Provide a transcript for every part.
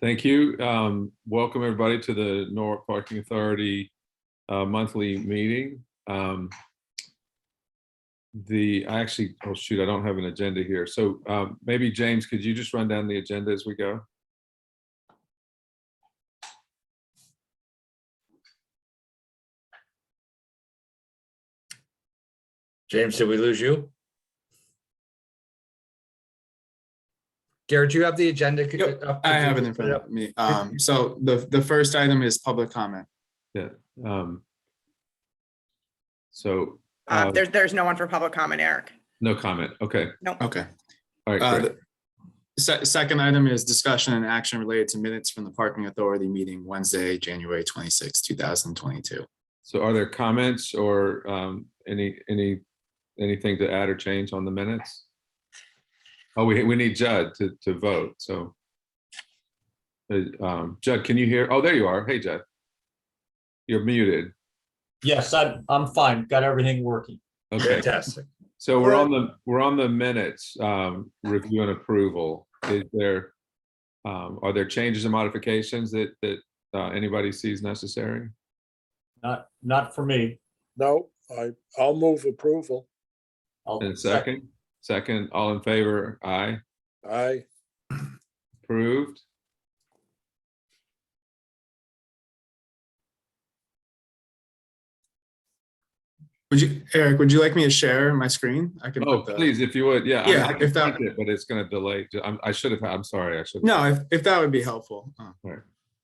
Thank you. Welcome everybody to the Norwalk Parking Authority monthly meeting. Oh shoot, I don't have an agenda here. So maybe James, could you just run down the agenda as we go? James, did we lose you? Garrett, do you have the agenda? Yep, I have it in front of me. So the first item is public comment. Yeah. There's no one for public comment, Eric. No comment. Okay. No. Okay. All right. Great. The second item is discussion and action related to minutes from the Parking Authority meeting Wednesday, January 26, 2022. So are there comments or anything to add or change on the minutes? Oh, we need Judd to vote. So Judd, can you hear? Oh, there you are. Hey, Judd. You're muted. Yes, I'm fine. Got everything working. Okay. Fantastic. So we're on the minutes review and approval. Is there are there changes and modifications that anybody sees necessary? Not for me. No, I'll move approval. And second, all in favor? Aye. Aye. Approved. Eric, would you like me to share my screen? I can. Oh, please, if you would. Yeah. Yeah, I if that. it, but it's going to delay. I'm sorry. I should. No, if that would be helpful. Right.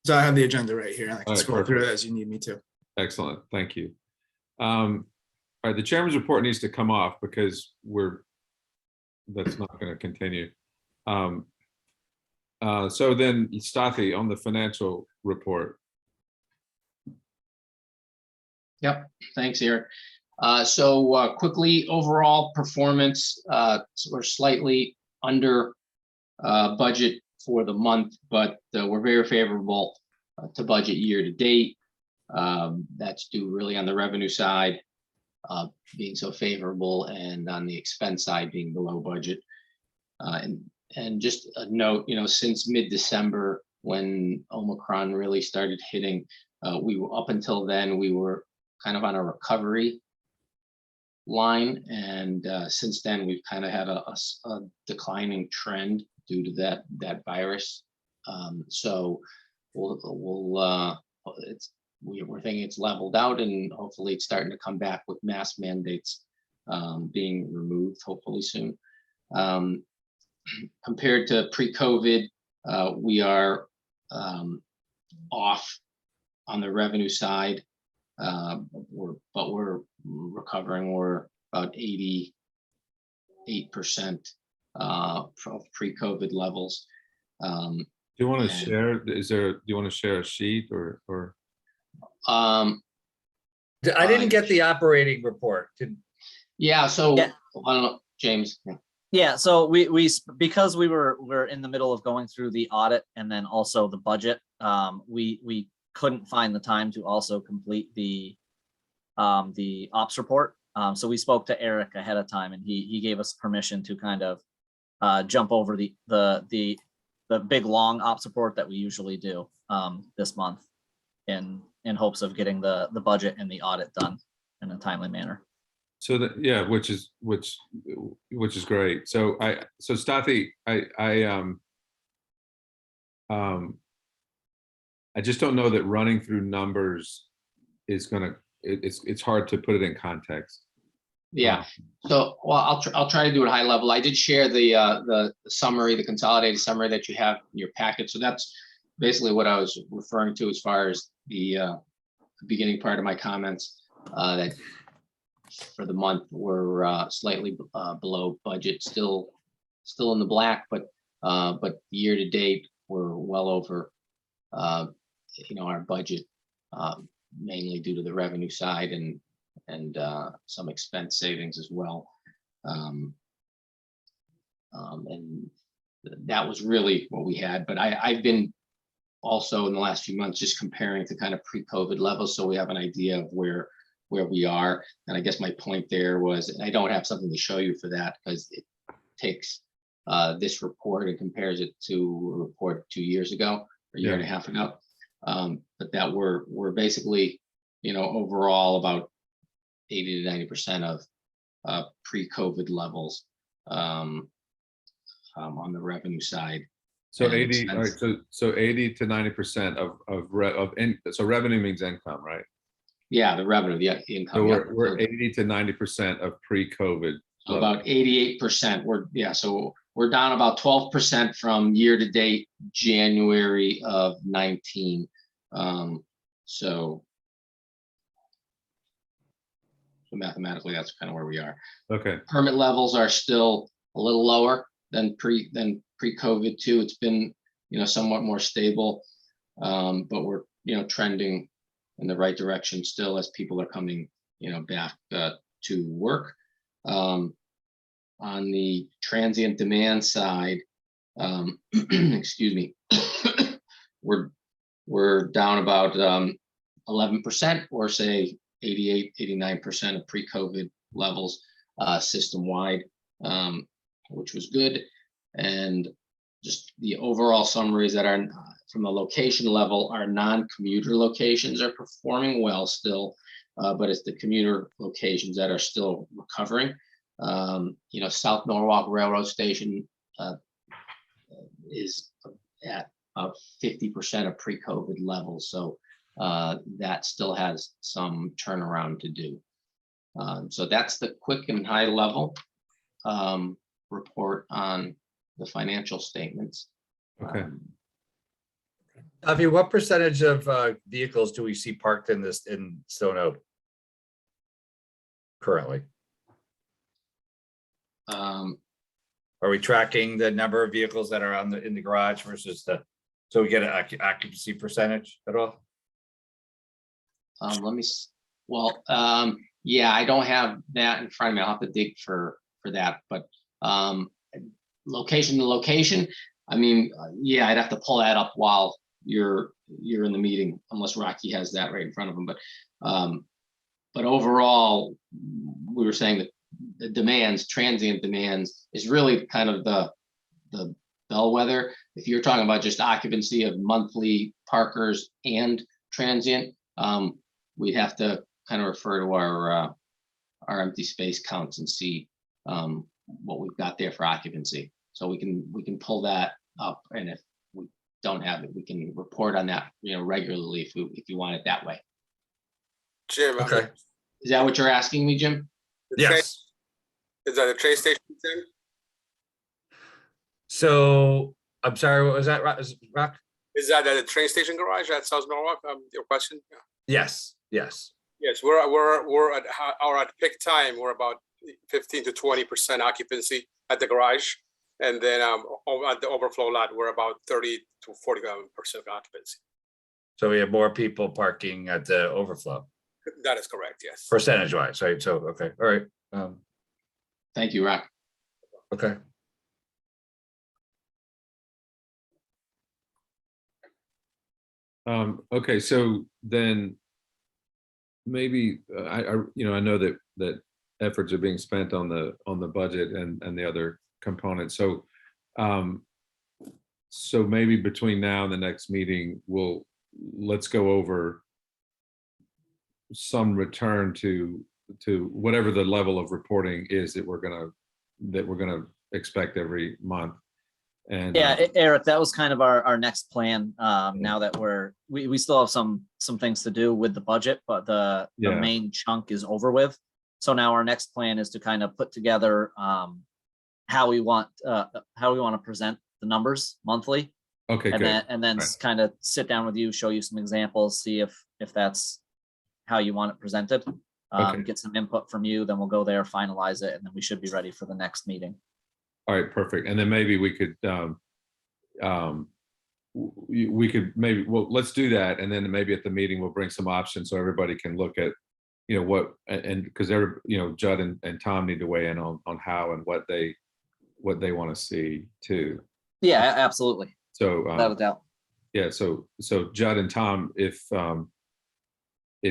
So I have the agenda right here, and I can All right, scroll through it as you need me to. Excellent. Thank you. All right. The chairman's report needs to come off because that's not going to continue. So then Stathi on the financial report. Yep. Thanks, Eric. Quickly, overall performance, we're slightly under budget for the month, but we're very favorable to budget year to date. That's due really on the revenue side being so favorable, and on the expense side being below budget. And just a note, since mid-December when Omicron really started hitting, we were up until then we were kind of on a recovery line, and since then we've kind of had a declining trend due to that virus. So we're thinking it's leveled out, and hopefully it's starting to come back with mask mandates being removed hopefully soon. Compared to pre-COVID, we are off on the revenue side. We're recovering. We're about 88% of pre-COVID levels. Do you want to share? Do you want to share a sheet or? I didn't get the operating report. Yeah. So Yeah. I don't know, James. Yeah, so we because we're in the middle of going through the audit and then also the budget, we couldn't find the time to also complete the ops report. So we spoke to Eric ahead of time, and he gave us permission to kind of jump over the big long ops report that we usually do this month in hopes of getting the budget and the audit done in a timely manner. So that, yeah, which is great. So Stathi, I just don't know that running through numbers is it's hard to put it in context. Yeah. So, well, I'll try to do it high level. I did share the summary, the consolidated summary that you have in your packet. So that's basically what I was referring to as far as the beginning part of my comments, that for the month we're slightly below budget, still in the black, but year to date we're well over our budget, mainly due to the revenue side and some expense savings as well. And that was really what we had. But I've been also in the last few months just comparing to kind of pre-COVID levels, so we have an idea of where we are. And I guess my point there was, and I don't have something to show you for that because it takes this report and compares it to a report 2 years ago. a year and a half ago. But that we're basically, overall about 80 to 90% of pre-COVID levels on the revenue side. So And 80, all right, expense. so 80 to 90% so revenue means income, right? Yeah, the revenue, the income. So yeah. we're So 80 to 90% of pre-COVID. about 88%. So we're down about 12% from year to date, January of 19. So mathematically, that's kind of where we are. Okay, Permit levels are still a little lower than pre-COVID too. It's been, somewhat more stable, but we're, trending in the right direction still as people are coming, back to work. On the transient demand side, excuse me, we're down about 11%, or say 88, 89% of pre-COVID levels system-wide, which was good. And just the overall summaries that are from the location level, our non-commuter locations are performing well still, but it's the commuter locations that are still recovering. South Norwalk Railroad Station is at 50% of pre-COVID levels. So that still has some turnaround to do. So that's the quick and high level report on the financial statements. okay. Avi, what percentage of vehicles do we see parked in Stone Oak currently? Are we tracking the number of vehicles that are in the garage versus so we get an occupancy percentage at all? Yeah, I don't have that in front of me. I'll have to dig for that, but location to location, yeah, I'd have to pull that up while you're in the meeting, unless Rocky has that right in front of him. But overall, we were saying that the demands, transient demands, is really kind of the bellwether. If you're talking about just occupancy of monthly parkers and transient, we'd have to kind of refer to our empty space counts and see what we've got there for occupancy. So we can pull that up, and if we don't have it, we can report on that, regularly if you want it that way. Jim, Okay. Is that what you're asking me, Jim? Yes. Is that a train station, Jim? So I'm sorry, what was that, Rock? Is that at a train station garage at South Norwalk? Your question? Yeah. Yes. Yes, we're at peak time. We're about 15 to 20% occupancy at the garage, and then at the overflow lot, we're about 30 to 40% occupancy. So we have more people parking at the overflow, That is correct. Yes. percentage wise, right? So, okay, all right. Thank you, Rock. Okay. Okay, so then maybe I know that efforts are being spent on the budget and the other components. So so maybe between now and the next meeting, let's go over some return to whatever the level of reporting is that we're gonna expect every month. And Yeah, Eric, that was kind of our next plan. Now that we still have some things to do with the budget, but the main chunk is over with. So now our next plan is to kind of put together how we want to present the numbers monthly. Okay, and good. then Right. kind of sit down with you, show you some examples, see if that's how you want it presented. Okay. Get some input from you, then we'll go there, finalize it, and then we should be ready for the next meeting. All right, perfect. And then maybe we could let's do that. And then maybe at the meeting, we'll bring some options so everybody can look at, what, and because Judd and Tom need to weigh in on how and what they want to see too. Yeah, absolutely. So Without a doubt. yeah, so Judd and Tom, if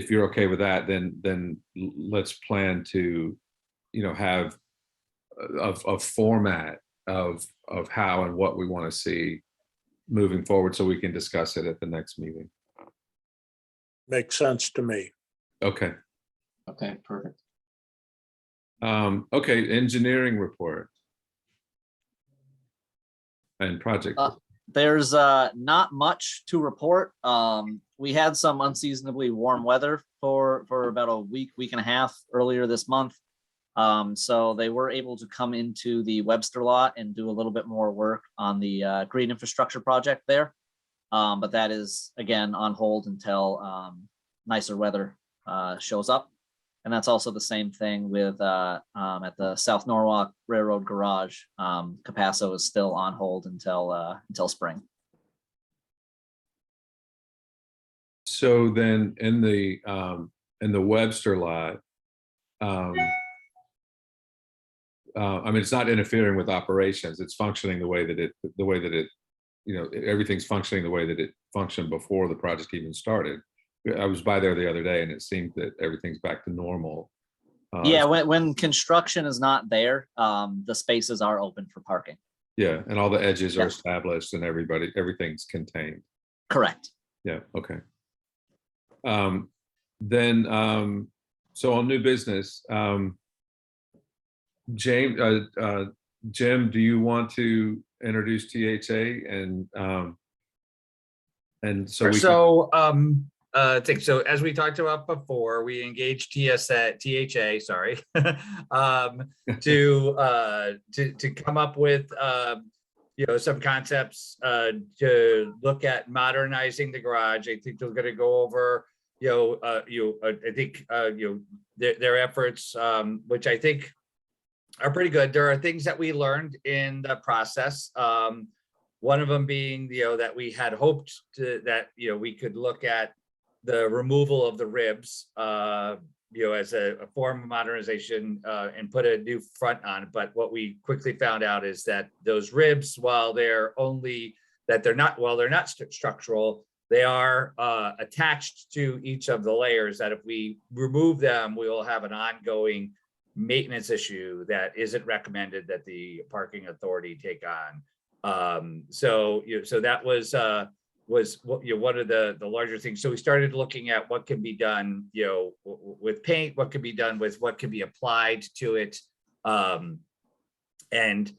you're okay with that, then let's plan to, have a format of how and what we want to see, moving forward so we can discuss it at the next meeting. Makes sense to me. Okay. Okay, perfect. Okay, engineering report. And project. There's not much to report. We had some unseasonably warm weather for about a week and a half earlier this month. So they were able to come into the Webster lot and do a little bit more work on the green infrastructure project there. But that is again on hold until nicer weather shows up. And that's also the same thing with at the South Norwalk Railroad Garage. Capasso is still on hold until spring. So then in the Webster lot, I mean, it's not interfering with operations. It's functioning the way that it, you know, everything's functioning the way that it functioned before the project even started. I was by there the other day and it seemed that everything's back to normal. Yeah, when construction is not there, the spaces are open for parking. Yeah, and all the edges are Yeah. established and everything's contained. Correct. Yeah, okay. Then, so on new business, Jim, do you want to introduce THA and so we can, I think so. As we talked about before, we engaged THA, sorry, to come up with you know, some concepts to look at modernizing the garage. I think they're going to go over I think their efforts, which I think are pretty good. There are things that we learned in the process. One of them being that we had hoped that we could look at the removal of the ribs, as a form of modernization and put a new front on. But what we quickly found out is that those ribs, while they're not structural, they are attached to each of the layers, that if we remove them, we will have an ongoing maintenance issue that isn't recommended that the parking authority take on. So that was one of the larger things. So we started looking at what can be done, with paint, what can be done with what can be applied to it, and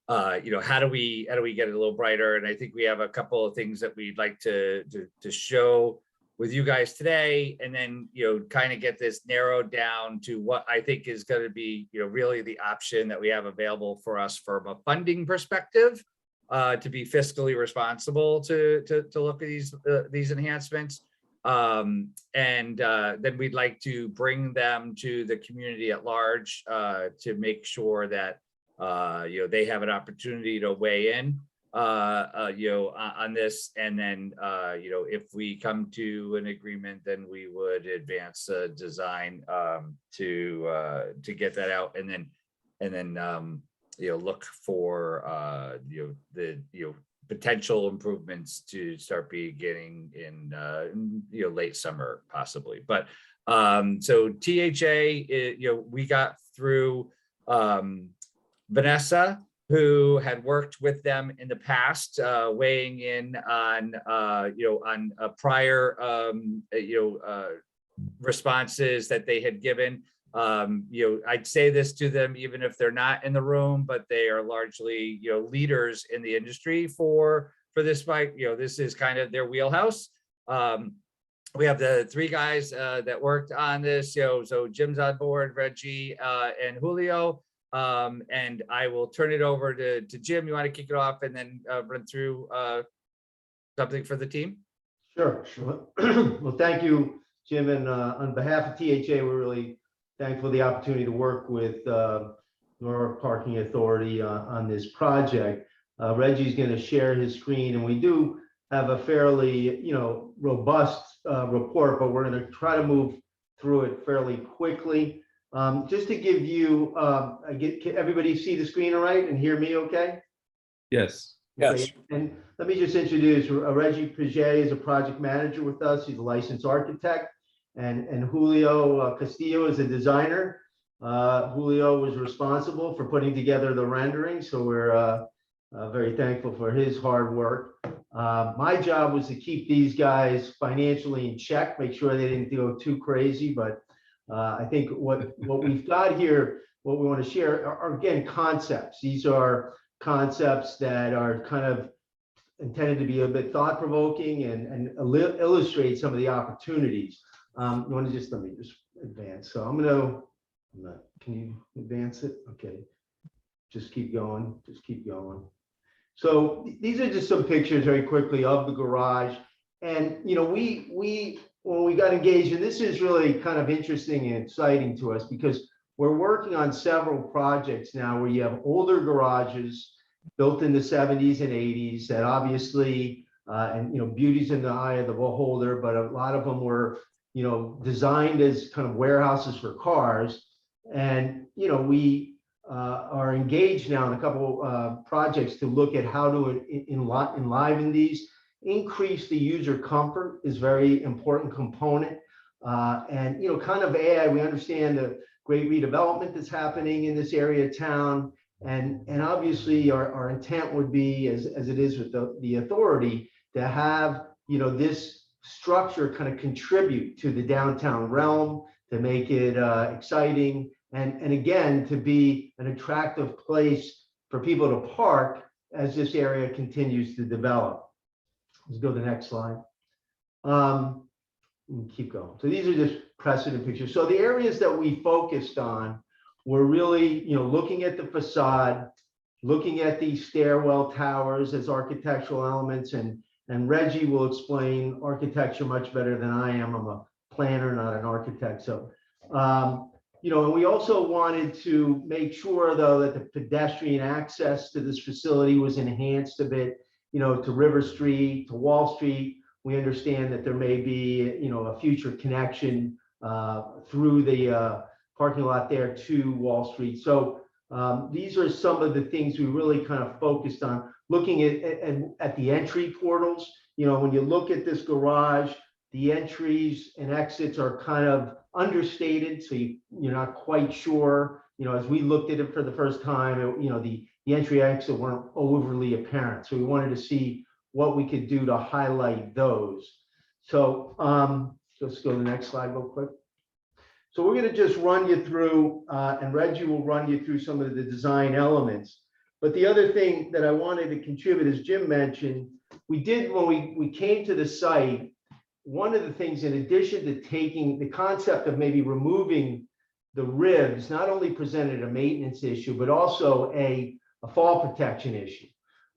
how do we get it a little brighter? And I think we have a couple of things that we'd like to show with you guys today, and then kind of get this narrowed down to what I think is going to be really the option that we have available for us from a funding perspective. To be fiscally responsible to look at these enhancements, and then we'd like to bring them to the community at large to make sure that they have an opportunity to weigh in on this, and then if we come to an agreement, then we would advance a design to get that out, and then look for the potential improvements to start beginning in late summer possibly. But so THA, we got through Vanessa, who had worked with them in the past, weighing in on on prior responses that they had given. I'd say this to them even if they're not in the room, but they are largely leaders in the industry for this bike. This is kind of their wheelhouse. We have the three guys that worked on this. So Jim's on board, Reggie and Julio. And I will turn it over to Jim. You want to kick it off and then run through something for the team? Sure. Well, thank you, Jim. And on behalf of THA, we're really thankful for the opportunity to work with Norwalk Parking Authority on this project. Reggie's going to share his screen, and we do have a fairly, robust report, but we're going to try to move through it fairly quickly. Just to give you, can everybody see the screen all right and hear me okay? yes. Yes. Okay. And let me just introduce Reggie Paget is a project manager with us. He's a licensed architect. And Julio Castillo is a designer. Julio was responsible for putting together the rendering, so we're very thankful for his hard work. My job was to keep these guys financially in check, make sure they didn't go too crazy. But I think what we've got here, what we want to share are again, concepts. These are concepts that are kind of intended to be a bit thought-provoking and illustrate some of the opportunities. You want to let me just advance. So can you advance it? Okay. Just keep going, just keep going. So these are just some pictures very quickly of the garage. And, you know, when we got engaged, and this is really kind of interesting and exciting to us because we're working on several projects now where you have older garages built in the 70s and 80s that obviously, and, you know, beauty's in the eye of the beholder, but a lot of them were, you know, designed as kind of warehouses for cars. And, you know, we are engaged now in a couple projects to look at how to enliven these. Increase the user comfort is very important component. And, you know, kind of AI, we understand the great redevelopment that's happening in this area of town. And obviously our intent would be, as it is with the authority, to have, you know, this structure kind of contribute to the downtown realm, to make it exciting, and again, to be an attractive place for people to park as this area continues to develop. Let's go to the next slide. Keep going. So these are just precedent pictures. So the areas that we focused on were really, you know, looking at the facade, looking at these stairwell towers as architectural elements, and Reggie will explain architecture much better than I am. I'm a planner, not an architect. So, you know, and we also wanted to make sure, though, that the pedestrian access to this facility was enhanced a bit, you know, to River Street, to Wall Street. We understand that there may be, you know, a future connection through the parking lot there to Wall Street. So these are some of the things we really kind of focused on, looking at the entry portals. You know, when you look at this garage, the entries and exits are kind of understated, so you're not quite sure. You know, as we looked at it for the first time, you know, the entry exit weren't overly apparent, so we wanted to see what we could do to highlight those. So let's go to the next slide real quick. So we're going to just run you through, and Reggie will run you through some of the design elements. But the other thing that I wanted to contribute, as Jim mentioned, we did when we came to the site. One of the things, in addition to taking the concept of maybe removing the ribs, not only presented a maintenance issue, but also a fall protection issue.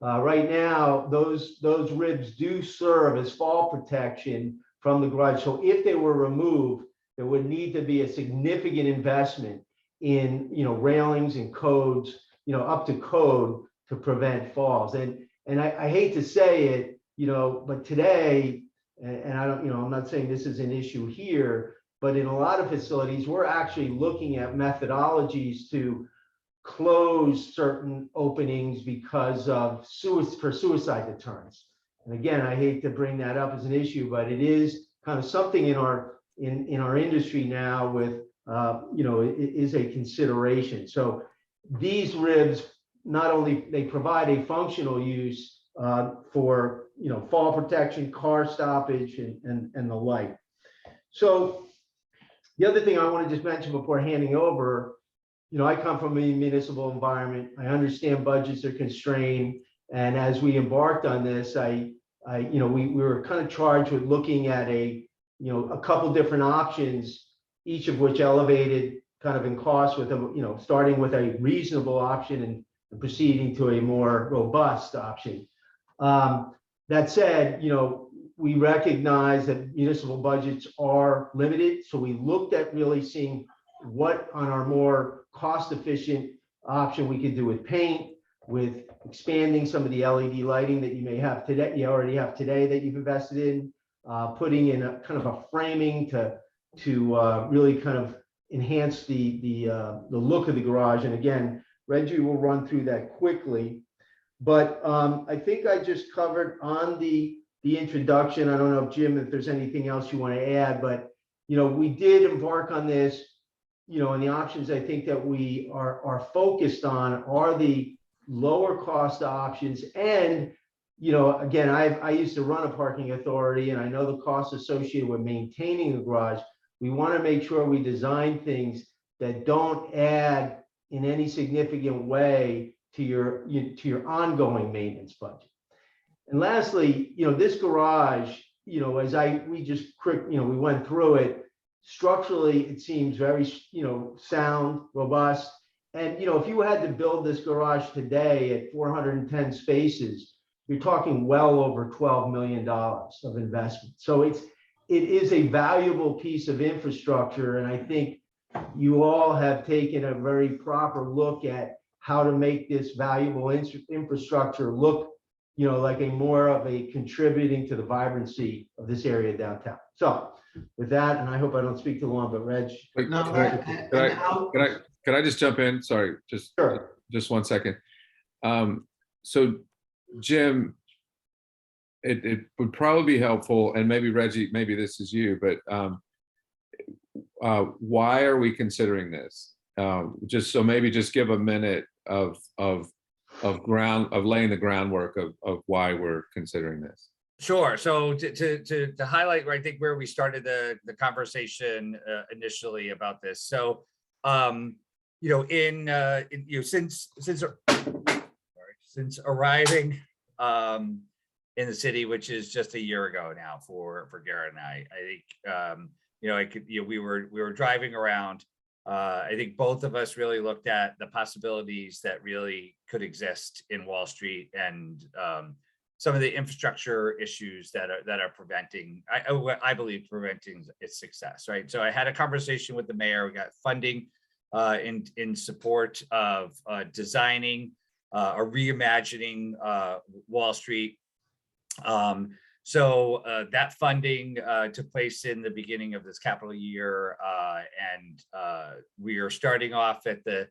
Right now, those ribs do serve as fall protection from the garage. So if they were removed, there would need to be a significant investment in, you know, railings and codes, you know, up to code to prevent falls. And I hate to say it, you know, but today, and I don't, you know, I'm not saying this is an issue here, but in a lot of facilities, we're actually looking at methodologies to close certain openings because of suicide deterrence. And again, I hate to bring that up as an issue, but it is kind of something in our industry now with, you know, it is a consideration. So these ribs, not only they provide a functional use for, you know, fall protection, car stoppage, and the like. So the other thing I want to just mention before handing over, you know, I come from a municipal environment. I understand budgets are constrained, and as we embarked on this, you know, we were kind of charged with looking at a couple different options, each of which elevated kind of in cost with them, you know, starting with a reasonable option and proceeding to a more robust option. That said, you know, we recognize that municipal budgets are limited. So we looked at really seeing what on our more cost-efficient option we could do with paint, with expanding some of the LED lighting that you may have today, you already have today that you've invested in, putting in a kind of a framing to really kind of enhance the look of the garage. And again, Reggie will run through that quickly. But I think I just covered on the introduction. I don't know if Jim, if there's anything else you want to add, but you know, we did embark on this, you know, and the options I think that we are focused on are the lower cost options and again, I used to run a parking authority, and I know the costs associated with maintaining a garage. We want to make sure we design things that don't add in any significant way to your ongoing maintenance budget. And lastly, this garage, as we went through it, structurally, it seems very, sound, robust. And, if you had to build this garage today at 410 spaces, you're talking well over $12 million of investment. So it is a valuable piece of infrastructure. And I think you all have taken a very proper look at how to make this valuable infrastructure look, like more of a contributing to the vibrancy of this area downtown. So with that, and I hope I don't speak too long, but Reg. Wait, No, Could I just jump in? Sorry, Sure. just 1 second. So Jim, it would probably be helpful, and maybe Reggie, maybe this is you, but why are we considering this? Just give a minute of laying the groundwork of why we're considering this. Sure. So to highlight, I think where we started the conversation initially about this. So, since arriving in the city, which is just a year ago now for Garrett and I think we were driving around. I think both of us really looked at the possibilities that really could exist in Wall Street and some of the infrastructure issues that are preventing, I believe, preventing its success, right? So I had a conversation with the mayor. We got funding in support of designing or reimagining Wall Street. So that funding took place in the beginning of this capital year, and we are starting off at the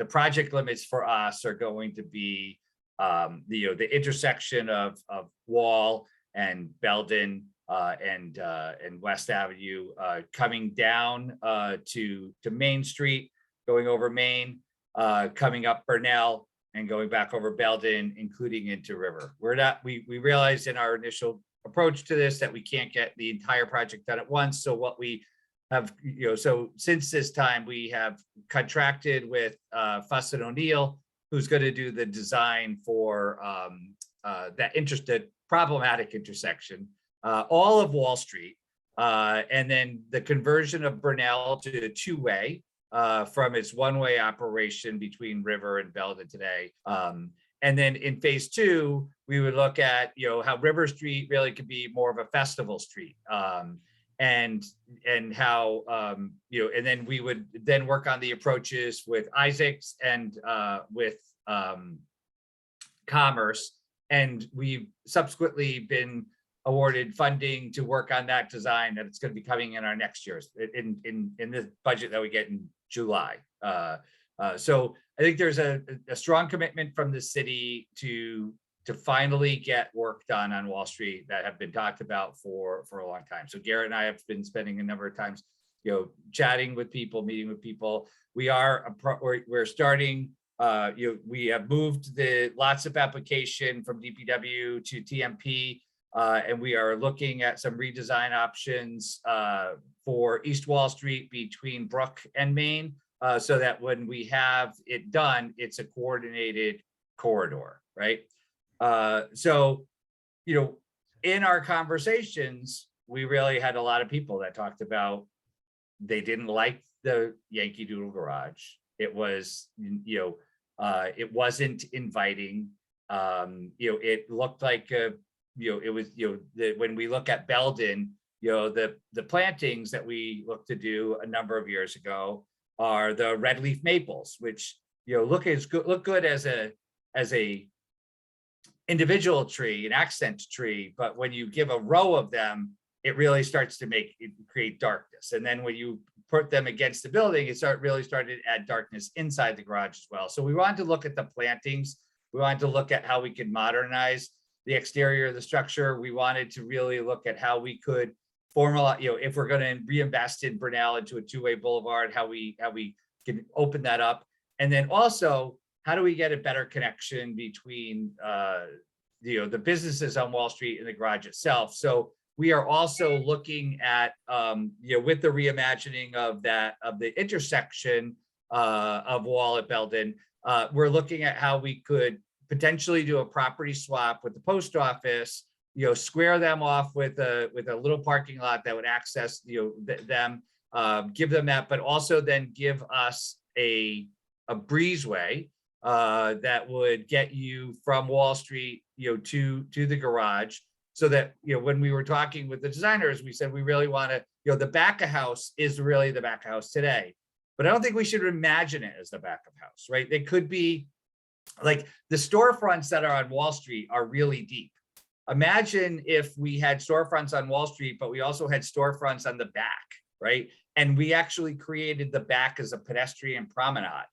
project limits for us are going to be the intersection of Wall and Belden and West Avenue, coming down to Main Street, going over Main, coming up Burnell, and going back over Belden, including into River. We realized in our initial approach to this that we can't get the entire project done at once. So what we have, so since this time we have contracted with Fuss and O'Neill, who's going to do the design for that problematic intersection, all of Wall Street, and then the conversion of Burnell to a two-way from its one-way operation between River and Belden today. And then in phase two, we would look at how River Street really could be more of a festival street, and how and then we would then work on the approaches with Isaacs and with Commerce, and we've subsequently been awarded funding to work on that design that it's going to be coming in our next year's in the budget that we get in July. So I think there's a strong commitment from the city to finally get work done on Wall Street that have been talked about for a long time. So Garrett and I have been spending a number of times, chatting with people, meeting with people. We're starting. We have moved lots of application from DPW to TMP, and we are looking at some redesign options for East Wall Street between Brook and Main, so that when we have it done, it's a coordinated corridor, right? So, in our conversations, we really had a lot of people that talked about they didn't like the Yankee Doodle garage. It was, it wasn't inviting. It looked like it was, when we look at Belden, the plantings that we looked to do a number of years ago are the red leaf maples, which look good as a individual tree, an accent tree, but when you give a row of them, it really starts to create darkness. And then when you put them against the building, it really started to add darkness inside the garage as well. So we wanted to look at the plantings. We wanted to look at how we could modernize the exterior of the structure. We wanted to really look at how we could formalize, if we're going to reinvest in Burnell into a two-way boulevard, how we can open that up. And then also, how do we get a better connection between the businesses on Wall Street and the garage itself. So we are also looking at, with the reimagining of the intersection of Wall at Belden, we're looking at how we could potentially do a property swap with the post office, square them off with a little parking lot that would access, them, give them that, but also then give us a breezeway that would get you from Wall Street, to the garage. So that, when we were talking with the designers, we said, we really want to, the back of house is really the back of house today, but I don't think we should imagine it as the back of house, right? They could be like the storefronts that are on Wall Street are really deep. Imagine if we had storefronts on Wall Street, but we also had storefronts on the back, right? And we actually created the back as a pedestrian promenade.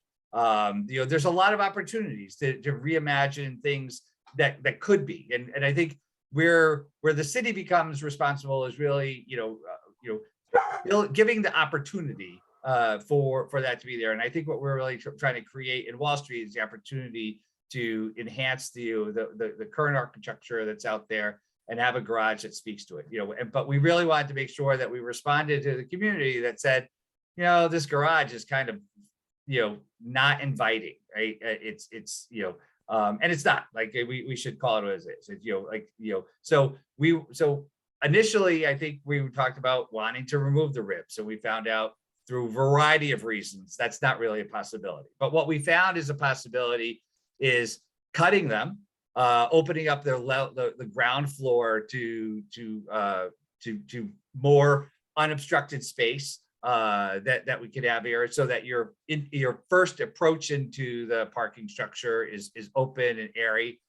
There's a lot of opportunities to reimagine things that could be, and I think where the city becomes responsible is really, giving the opportunity for that to be there. And I think what we're really trying to create in Wall Street is the opportunity to enhance the current architecture that's out there and have a garage that speaks to it. But we really wanted to make sure that we responded to the community that said, this garage is kind of, not inviting, right? It's and it's not, like, we should call it what it is. So initially, I think we talked about wanting to remove the ribs, and we found out through a variety of reasons that's not really a possibility. But what we found is a possibility is cutting them, opening up the ground floor to more unobstructed space that we could have here, so that your first approach into the parking structure is open and airy.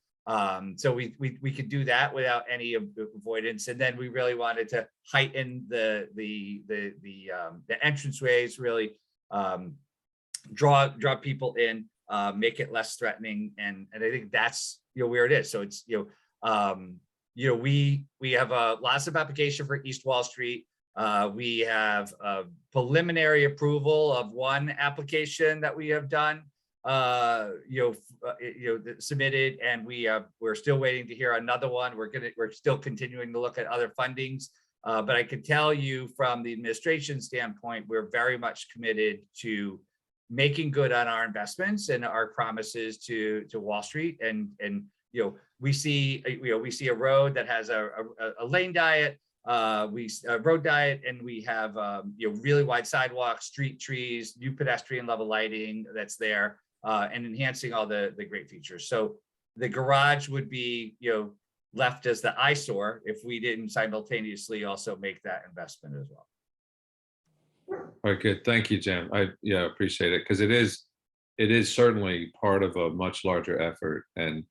So we could do that without any avoidance. And then we really wanted to heighten the entranceways, really draw people in, make it less threatening. And I think that's where it is. So it's we have lots of application for East Wall Street. We have a preliminary approval of one application that we have done, submitted, and we're still waiting to hear another one. We're still continuing to look at other fundings, but I can tell you from the administration standpoint, we're very much committed to making good on our investments and our promises to Wall Street. And we see a road that has a lane diet. Road diet, and we have really wide sidewalks, street trees, new pedestrian level lighting that's there, and enhancing all the great features. So the garage would be left as the eyesore if we didn't simultaneously also make that investment as well. All right, good. Thank you, Jim. I appreciate it, because it is certainly part of a much larger effort, and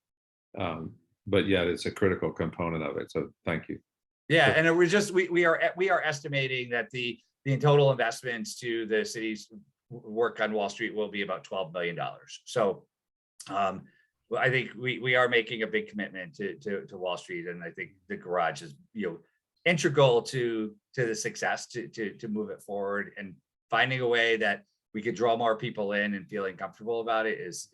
but yet it's a critical component of it. So thank you. Yeah, and we are estimating that the total investments to the city's work on Wall Street will be about $12 million. So I think we are making a big commitment to Wall Street, and I think the garage is integral to the success to move it forward, and finding a way that we could draw more people in and feeling comfortable about it is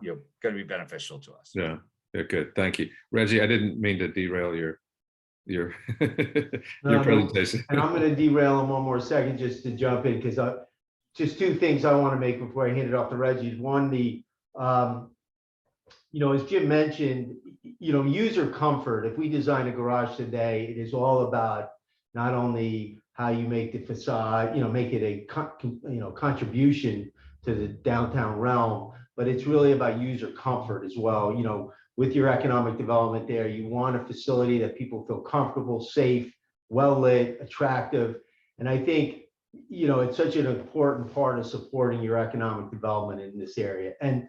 going to be beneficial to us. Yeah, good. Thank you, Reggie. I didn't mean to derail your presentation. And I'm going to derail in one more second just to jump in, because just two things I want to make before I hand it off to Reggie. One, as Jim mentioned, user comfort. If we design a garage today, it is all about not only how you make the facade, make it a contribution to the downtown realm, but it's really about user comfort as well. With your economic development there, you want a facility that people feel comfortable, safe, well lit, attractive. And I think, it's such an important part of supporting your economic development in this area. And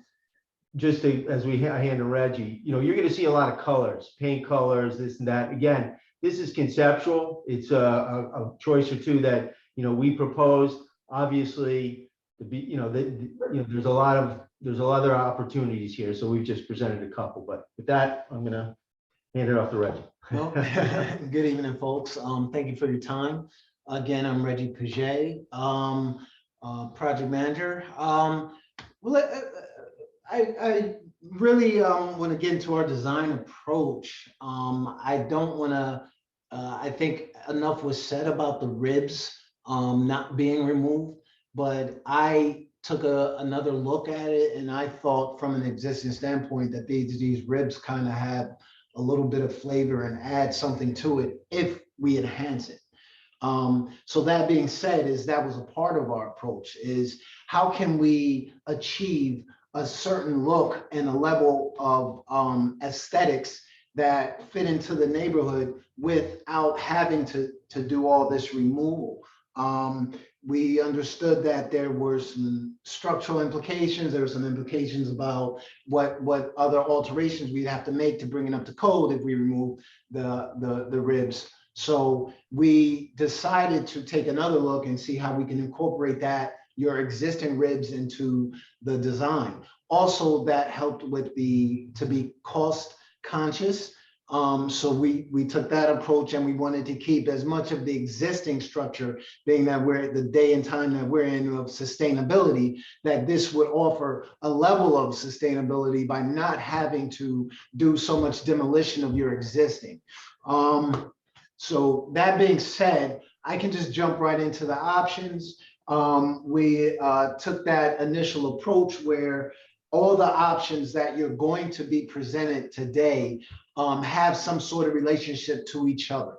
just as I hand to Reggie, you're going to see a lot of colors, paint colors, this and that. Again, this is conceptual. It's a choice or two that, we proposed. Obviously, there's a lot of other opportunities here, so we've just presented a couple. But with that, I'm gonna hand it off to Reggie. Well, good evening, folks. Thank you for your time. Again, I'm Reggie Paget, project manager. I really want to get into our design approach. I don't want to, I think enough was said about the ribs not being removed, but I took another look at it, and I thought from an existing standpoint that these ribs kind of have a little bit of flavor and add something to it if we enhance it. So that being said, that was a part of our approach, is how can we achieve a certain look and a level of aesthetics that fit into the neighborhood without having to do all this removal. We understood that there were some structural implications. There were some implications about what other alterations we'd have to make to bring it up to code if we remove the ribs. So we decided to take another look and see how we can incorporate your existing ribs into the design. Also, that helped with to be cost conscious. So we took that approach, and we wanted to keep as much of the existing structure, being that we're at the day and time that we're in of sustainability, that this would offer a level of sustainability by not having to do so much demolition of your existing. So that being said, I can just jump right into the options. We took that initial approach where all the options that you're going to be presented today have some sort of relationship to each other.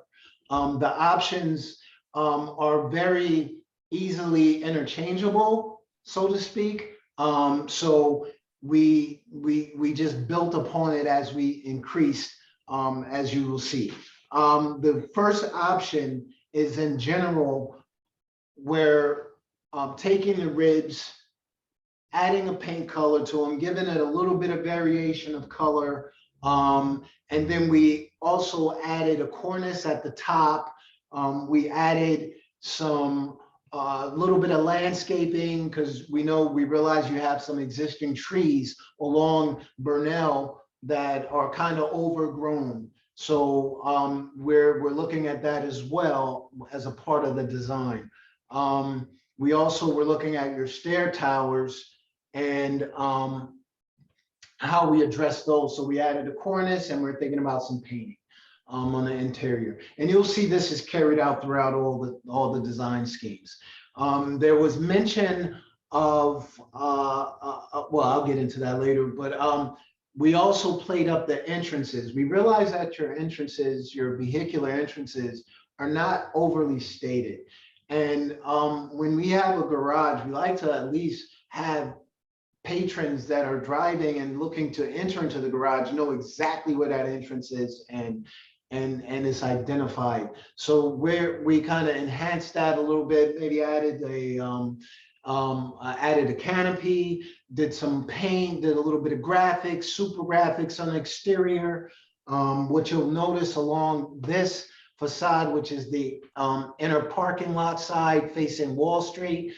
The options are very easily interchangeable, so to speak. So we just built upon it as we increased, as you will see. The first option is in general, where taking the ribs, adding a paint color to them, giving it a little bit of variation of color. And then we also added a cornice at the top. We added some little bit of landscaping, because we realize you have some existing trees along Burnell that are kind of overgrown. So we're looking at that as well as a part of the design. We also were looking at your stair towers and how we address those. So we added a cornice, and we're thinking about some painting on the interior. And you'll see this is carried out throughout all the design schemes. There was mention of, well, I'll get into that later, but we also played up the entrances. We realized that your entrances, your vehicular entrances, are not overly stated. And when we have a garage, we like to at least have patrons that are driving and looking to enter into the garage know exactly where that entrance is and it's identified. So we kind of enhanced that a little bit, maybe added a canopy, did some paint, did a little bit of graphics, super graphics on the exterior. What you'll notice along this facade, which is the inner parking lot side facing Wall Street,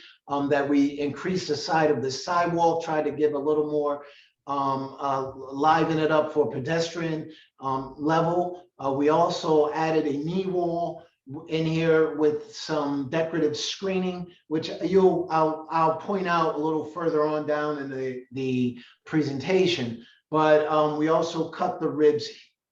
that we increased the side of the sidewalk, tried to give a little more, liven it up for pedestrian level. We also added a knee wall in here with some decorative screening, which I'll point out a little further on down in the presentation. But we also cut the ribs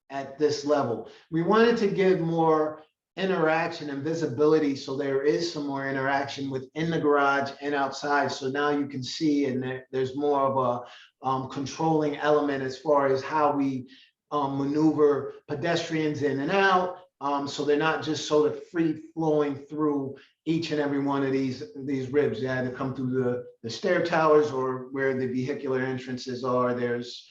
at this level. We wanted to give more interaction and visibility, so there is some more interaction within the garage and outside. So now you can see, and there's more of a controlling element as far as how we maneuver pedestrians in and out. So they're not just sort of free flowing through each and every one of these ribs. They had to come through the stair towers, or where the vehicular entrances are, there's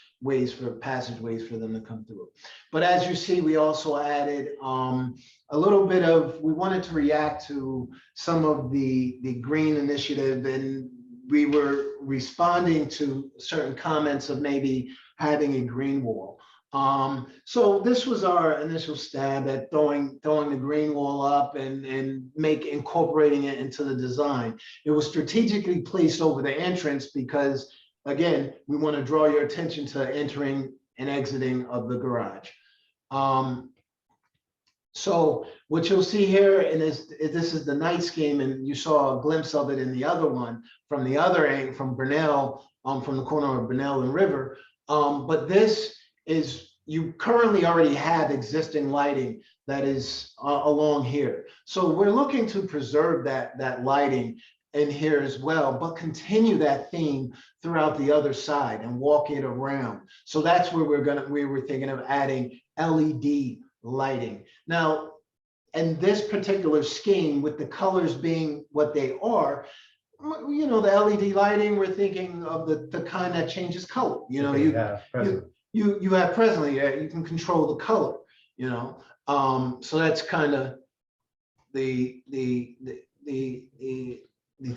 passageways for them to come through. But as you see, we also added a little bit of, we wanted to react to some of the green initiative, and we were responding to certain comments of maybe having a green wall. So this was our initial stab at throwing the green wall up and incorporating it into the design. It was strategically placed over the entrance because, again, we want to draw your attention to entering and exiting of the garage. So what you'll see here, and this is the night scheme, and you saw a glimpse of it in the other one from the other end, from Burnell, from the corner of Burnell and River. But this is, you currently already have existing lighting that is along here. So we're looking to preserve that lighting in here as well, but continue that theme throughout the other side and walk it around. So that's where we were thinking of adding LED lighting. Now, in this particular scheme, with the colors being what they are, you know, the LED lighting, we're thinking of the kind that changes color. You know, you have presently, you can control the color, you know. So that's kind of the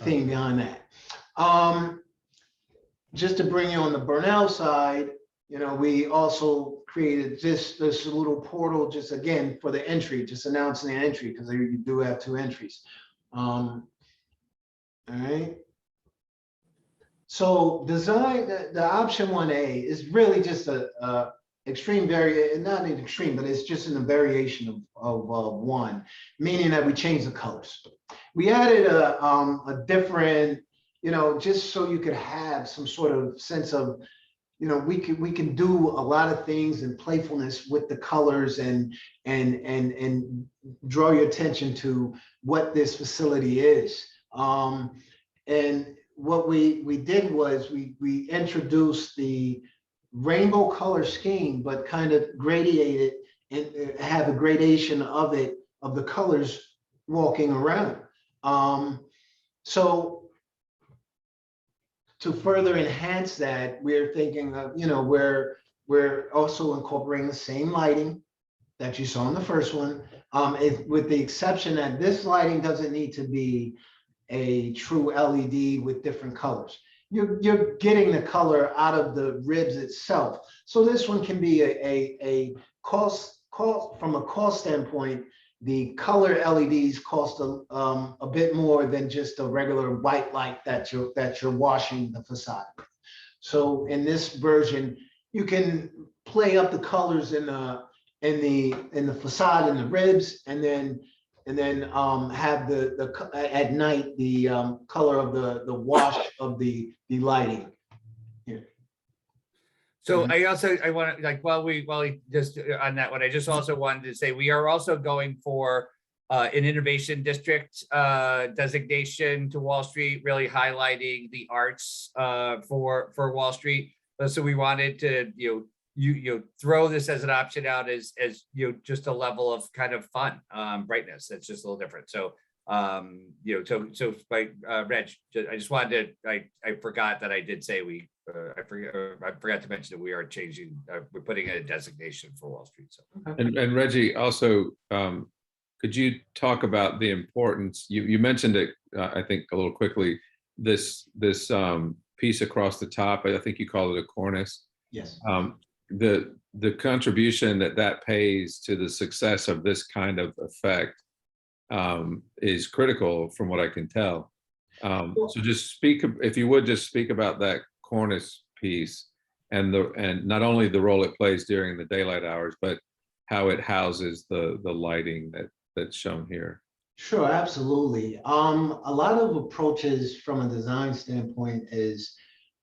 thing behind that. Just to bring you on the Burnell side, you know, we also created this little portal, just again for the entry, just announcing the entry, because you do have 2 entries. All right. So design, the option 1A is really just a extreme variation, not an extreme, but it's just in a variation of 1, meaning that we change the colors. We added a different, you know, just so you could have some sort of sense of, you know, we can do a lot of things and playfulness with the colors and draw your attention to what this facility is. And what we did was we introduced the rainbow color scheme, but kind of gradiated and have a gradation of it, of the colors walking around. So to further enhance that, we're thinking of, you know, we're also incorporating the same lighting that you saw in the first one, with the exception that this lighting doesn't need to be a true LED with different colors. You're getting the color out of the ribs itself. So this one can be a cost from a cost standpoint. The color LEDs cost a bit more than just a regular white light that you're washing the facade with. So in this version, you can play up the colors in the facade and the ribs, and then have the at night the color of the wash of the lighting. Here. So I want to, like, while we just on that one, I just also wanted to say we are also going for an innovation district designation to Wall Street, really highlighting the arts for Wall Street. So we wanted to, you throw this as an option out as just a level of kind of fun, brightness that's just a little different. So so by Reg, I just wanted to, I forgot that I did say I forgot to mention that we are changing, we're putting in a designation for Wall Street. So and Reggie, also, could you talk about the importance? You mentioned it, I think a little quickly. This piece across the top, I think you call it a cornice. Yes. The contribution that pays to the success of this kind of effect is critical, from what I can tell. So just speak, if you would, just speak about that cornice piece and not only the role it plays during the daylight hours, but how it houses the lighting that's shown here. Sure, absolutely. A lot of approaches from a design standpoint is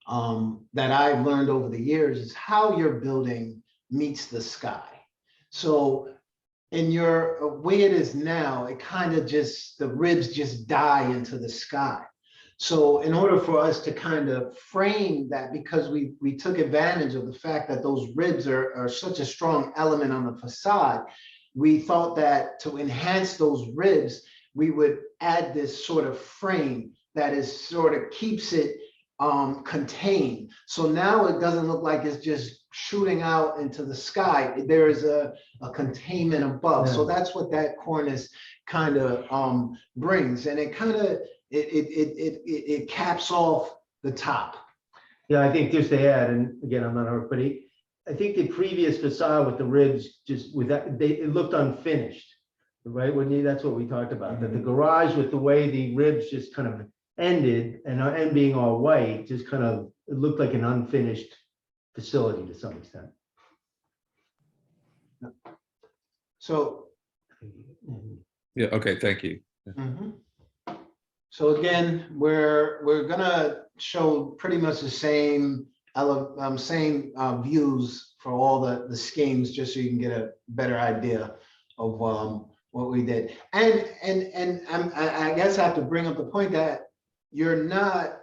that I've learned over the years is how your building meets the sky. So in your way it is now, it kind of just, the ribs just die into the sky. So in order for us to kind of frame that, because we took advantage of the fact that those ribs are such a strong element on the facade, we thought that to enhance those ribs, we would add this sort of frame that is sort of keeps it contained. So now it doesn't look like it's just shooting out into the sky. There is a containment above. Yeah. So that's what that cornice kind of brings, and it kind of it caps off the top. Yeah, I think just to add, and again, I'm not an architect, but I think the previous facade with the ribs, just with that, it looked unfinished, right? That's what we talked about. Mm-hmm. That the garage, with the way the ribs just kind of ended and being all white, just kind of, it looked like an unfinished facility to some extent. So yeah, okay, thank you. Mm-hmm. So again, we're gonna show pretty much the same same views for all the schemes, just so you can get a better idea of what we did. And I guess I have to bring up the point that you're not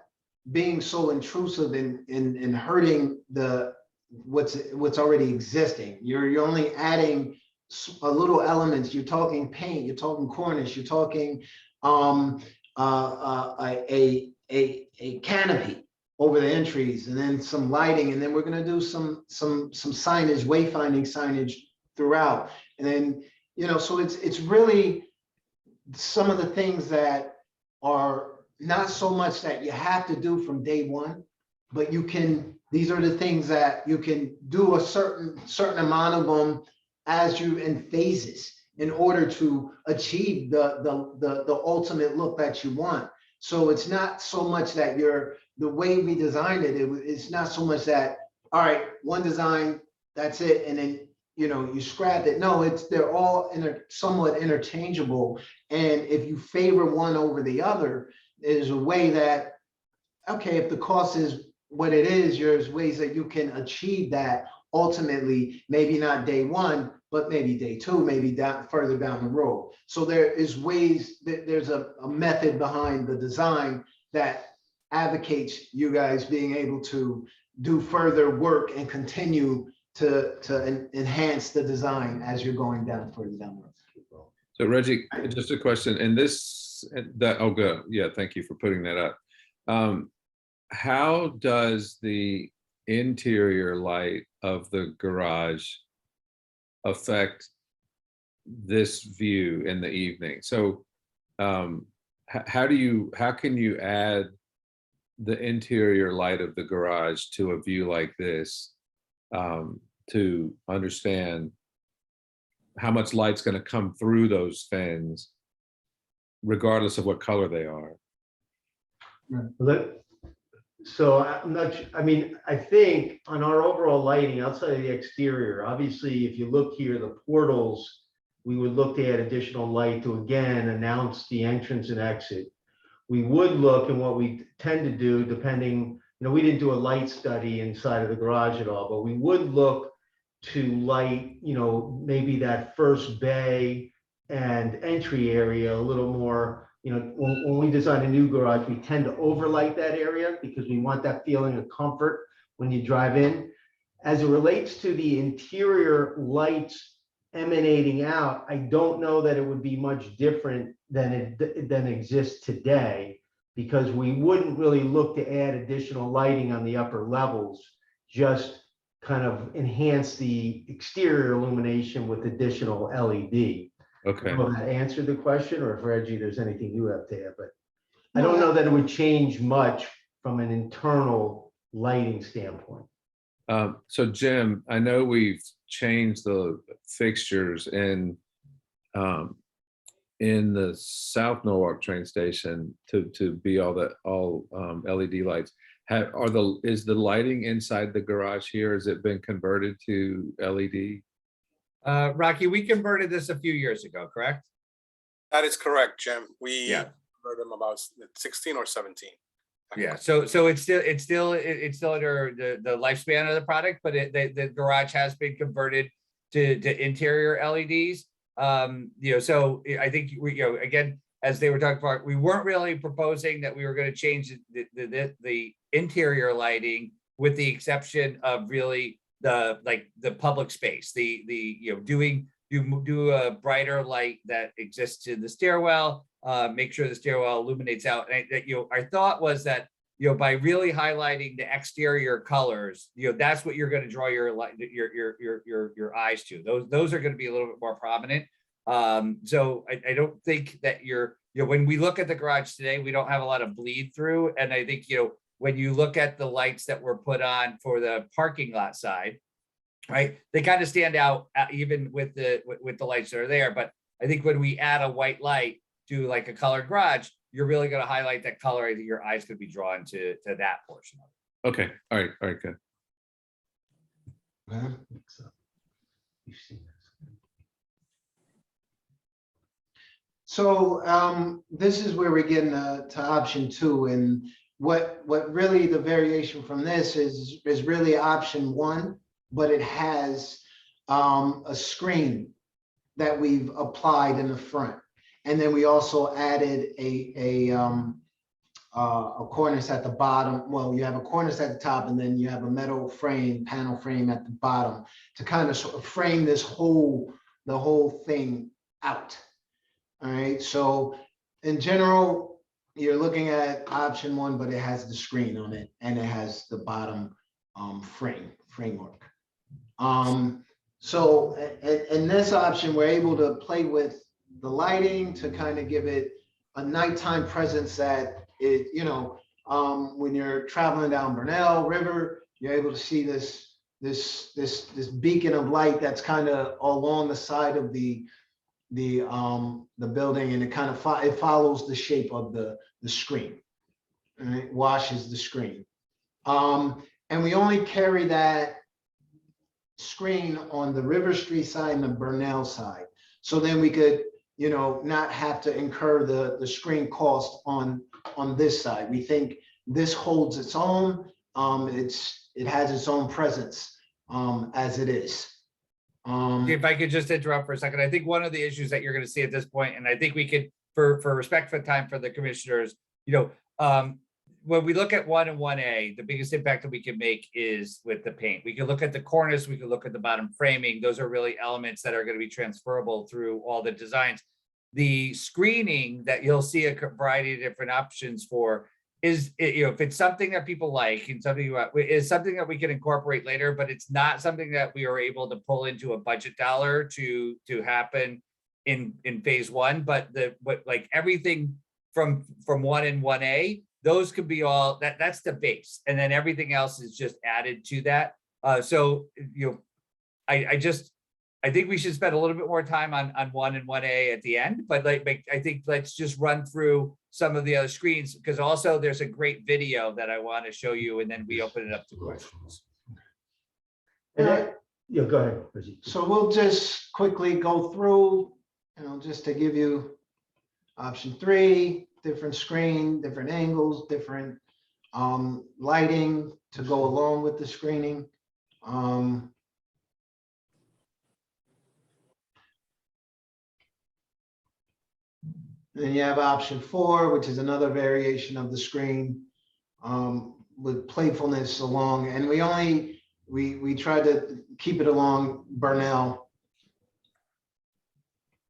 being so intrusive in hurting what's already existing. You're only adding a little elements. You're talking paint, you're talking cornice, you're talking a canopy over the entries, and then some lighting, and then we're going to do some signage, wayfinding signage throughout. And then, you know, so it's really some of the things that are not so much that you have to do from day one, but you can, these are the things that you can do a certain amount of them as you in phases in order to achieve the ultimate look that you want. So it's not so much that the way we designed it, it's not so much that, all right, one design, that's it, and then, you know, you scrap it. No, they're all somewhat interchangeable. And if you favor one over the other, there's a way that, okay, if the cost is what it is, there's ways that you can achieve that ultimately, maybe not day one, but maybe day two, maybe further down the road. So there is ways that there's a method behind the design that advocates you guys being able to do further work and continue to enhance the design as you're going down further down the road. So Reggie, just a question, and oh, good. Yeah, thank you for putting that up. How does the interior light of the garage affect this view in the evening? So how can you add the interior light of the garage to a view like this to understand how much light's going to come through those fins regardless of what color they are? So I'm not, I mean, I think on our overall lighting outside of the exterior, obviously, if you look here, the portals, we would look to add additional light to again announce the entrance and exit. We would look, and what we tend to do, depending, you know, we didn't do a light study inside of the garage at all, but we would look to light, you know, maybe that first bay and entry area a little more. You know, when we design a new garage, we tend to overlight that area because we want that feeling of comfort when you drive in. As it relates to the interior lights emanating out, I don't know that it would be much different than exists today, because we wouldn't really look to add additional lighting on the upper levels, just kind of enhance the exterior illumination with additional LED. Okay. I don't know if that answered the question, or if Reggie, there's anything you have to add, but I don't know that it would change much from an internal lighting standpoint. So Jim, I know we've changed the fixtures in the South Norwalk train station to be all LED lights. Is the lighting inside the garage here, has it been converted to LED? Rocky, we converted this a few years ago, correct? That is correct, Jim. We Yeah. heard them about 16 or 17. Yeah, so it's still under the lifespan of the product, but the garage has been converted to interior LEDs. You know, so I think you know, again, as they were talking about, we weren't really proposing that we were going to change the interior lighting, with the exception of really the public space, you know, do a brighter light that exists in the stairwell, make sure the stairwell illuminates out. And you know, our thought was that, you know, by really highlighting the exterior colors, you know, that's what you're going to draw your eyes to. Those are going to be a little bit more prominent. So I don't think that you know, when we look at the garage today, we don't have a lot of bleed through. And I think, you know, when you look at the lights that were put on for the parking lot side, right, they kind of stand out even with the lights that are there. But I think when we add a white light to like a colored garage, you're really going to highlight that color that your eyes could be drawn to that portion of it. Okay, all right, good. So this is where we're getting to option two, and what really the variation from this is really option one, but it has a screen that we've applied in the front. And then we also added a cornice at the bottom. Well, you have a cornice at the top, and then you have a metal frame, panel frame at the bottom to kind of sort of frame the whole thing out. All right, so in general, you're looking at option one, but it has the screen on it and it has the bottom framework. So in this option, we're able to play with the lighting to kind of give it a nighttime presence that it, when you're traveling down Burnell River, you're able to see this beacon of light that's kind of along the side of the building, and it kind of it follows the shape of the screen, and it washes the screen. And we only carry that screen on the River Street side and the Burnell side. So then we could, not have to incur the screen cost on this side. We think this holds its own. It has its own presence as it is. If I could just interrupt for a second, I think one of the issues that you're going to see at this point, and I think we could, for respect for time for the commissioners, when we look at 1 and 1A, the biggest impact that we can make is with the paint. We can look at the cornice, we can look at the bottom framing. Those are really elements that are going to be transferable through all the designs. The screening that you'll see a variety of different options for is, if it's something that people like and something is something that we can incorporate later, but it's not something that we are able to pull into a budget dollar to happen in phase one. But like everything from 1 and 1A, those could be all that's the base, and then everything else is just added to that. So I think we should spend a little bit more time on 1 and 1A at the end, but I think let's just run through some of the other screens, because also there's a great video that I want to show you, and then we open it up to questions. And then, go ahead, Reggie. So we'll just quickly go through, just to give you option 3, different screen, different angles, different lighting to go along with the screening. Then you have option 4, which is another variation of the screen with playfulness along, and we try to keep it along Burnell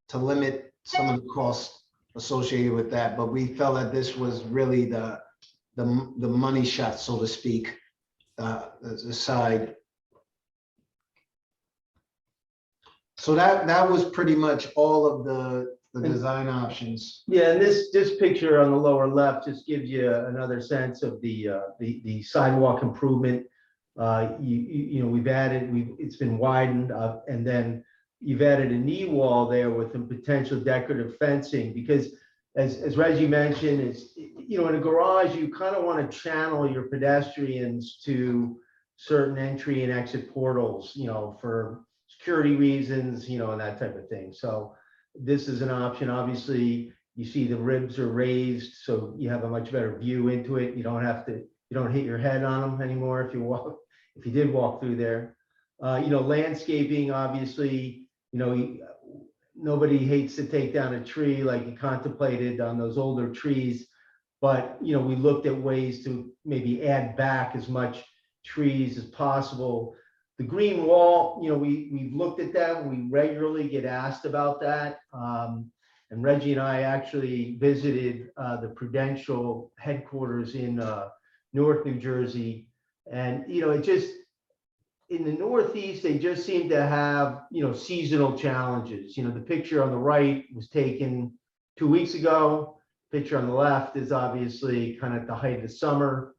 to limit some of the costs associated with that, but we felt that this was really the money shot, so to speak, the side. So that was pretty much all of the design options. Yeah, and this picture on the lower left just gives you another sense of the sidewalk improvement. It's been widened up, and then you've added a knee wall there with some potential decorative fencing, because as Reggie mentioned, in a garage, you kind of want to channel your pedestrians to certain entry and exit portals, for security reasons, and that type of thing. So this is an option. Obviously, you see the ribs are raised, so you have a much better view into it. You don't hit your head on them anymore if you did walk through there. Landscaping, obviously, nobody hates to take down a tree like you contemplated on those older trees, but we looked at ways to maybe add back as much trees as possible. The green wall, we've looked at that. We regularly get asked about that. And Reggie and I actually visited the Prudential headquarters in Newark, New Jersey. And, it just, in the Northeast, they just seem to have, seasonal challenges. The picture on the right was taken 2 weeks ago. Picture on the left is obviously kind of at the height of the summer.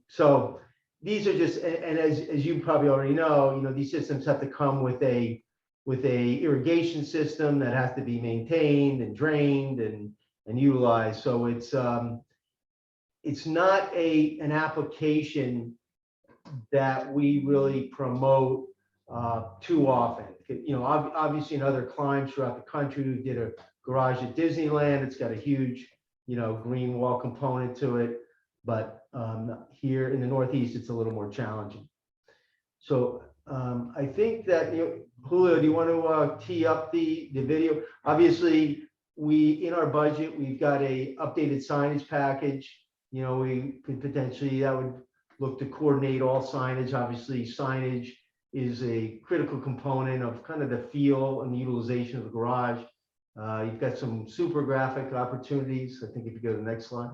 So these are just, and as you probably already know, these systems have to come with a irrigation system that has to be maintained and drained and utilized. So it's not an application that we really promote too often. Obviously in other climes throughout the country, we did a garage at Disneyland. It's got a huge, green wall component to it. but here in the Northeast, it's a little more challenging. So I think that, Julio, do you want to tee up the video? Obviously, in our budget, we've got a updated signage package. We could potentially, that would look to coordinate all signage. Obviously, signage is a critical component of kind of the feel and utilization of the garage. You've got some super graphic opportunities. I think if you go to the next slide.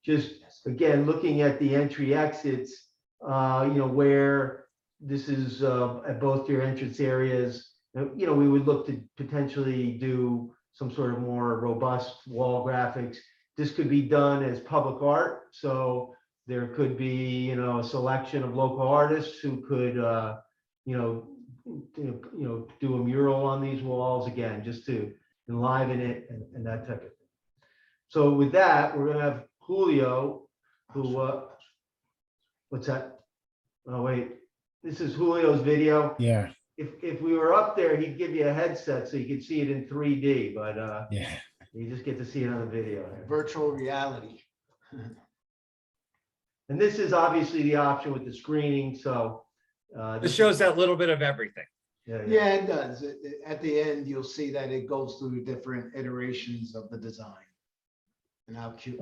Just again, looking at the entry exits, where this is at both your entrance areas, we would look to potentially do some sort of more robust wall graphics. This could be done as public art. So there could be, a selection of local artists who could, do a mural on these walls, again, just to enliven it and that type of thing. So with that, we're gonna have Julio, who, what's that? Oh, wait, this is Julio's video. Yeah, If we were up there, he'd give you a headset so you could see it in 3D, but yeah. you just get to see it on the video. Virtual reality. And this is obviously the option with the screening, so. This shows that little bit of everything. Yeah, it does. At the end, you'll see that it goes through different iterations of the design. And how cute,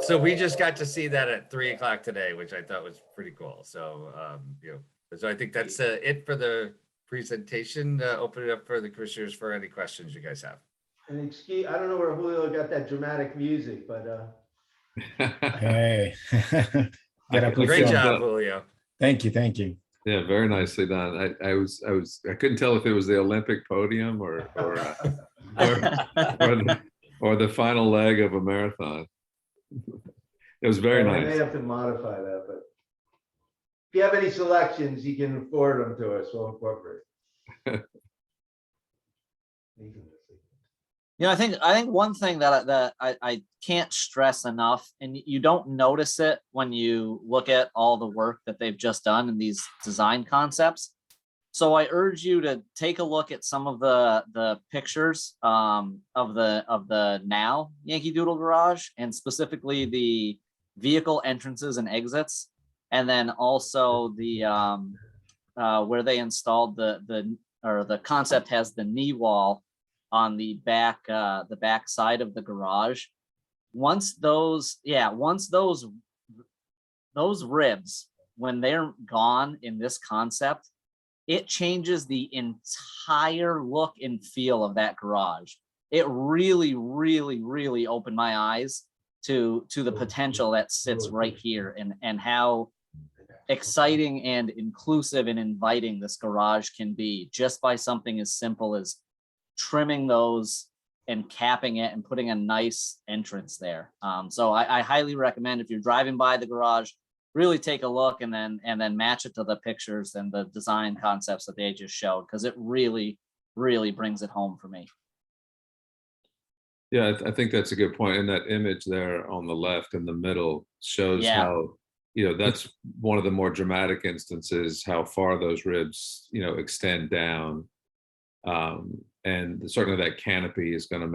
So we just got to see that at 3 o'clock today, which I thought was pretty cool. So, so I think that's it for the presentation. Open it up for the commissioners for any questions you guys have. And I don't know where Julio got that dramatic music, but Hey. Get up with Great film. job, Julio. Thank you. Yeah, very nicely done. I couldn't tell if it was the Olympic podium or the final leg of a marathon. It was very I may nice. have to modify that, but if you have any selections, you can forward them to us. We'll incorporate. I think one thing that I can't stress enough, and you don't notice it when you look at all the work that they've just done in these design concepts. So I urge you to take a look at some of the pictures of the now Yankee Doodle garage, and specifically the vehicle entrances and exits, and then also the where they installed the concept has the knee wall on the back side of the garage. Once those ribs, when they're gone in this concept, it changes the entire look and feel of that garage. It really, really, really opened my eyes to the potential that sits right here, and how exciting and inclusive and inviting this garage can be just by something as simple as trimming those and capping it and putting a nice entrance there. So I highly recommend, if you're driving by the garage, really take a look, and then match it to the pictures and the design concepts that they just showed, because it really, really brings it home for me. Yeah, I think that's a good point. And that image there on the left in the middle shows how, that's one of the more dramatic instances, how far those ribs, extend down. And certainly that canopy is going to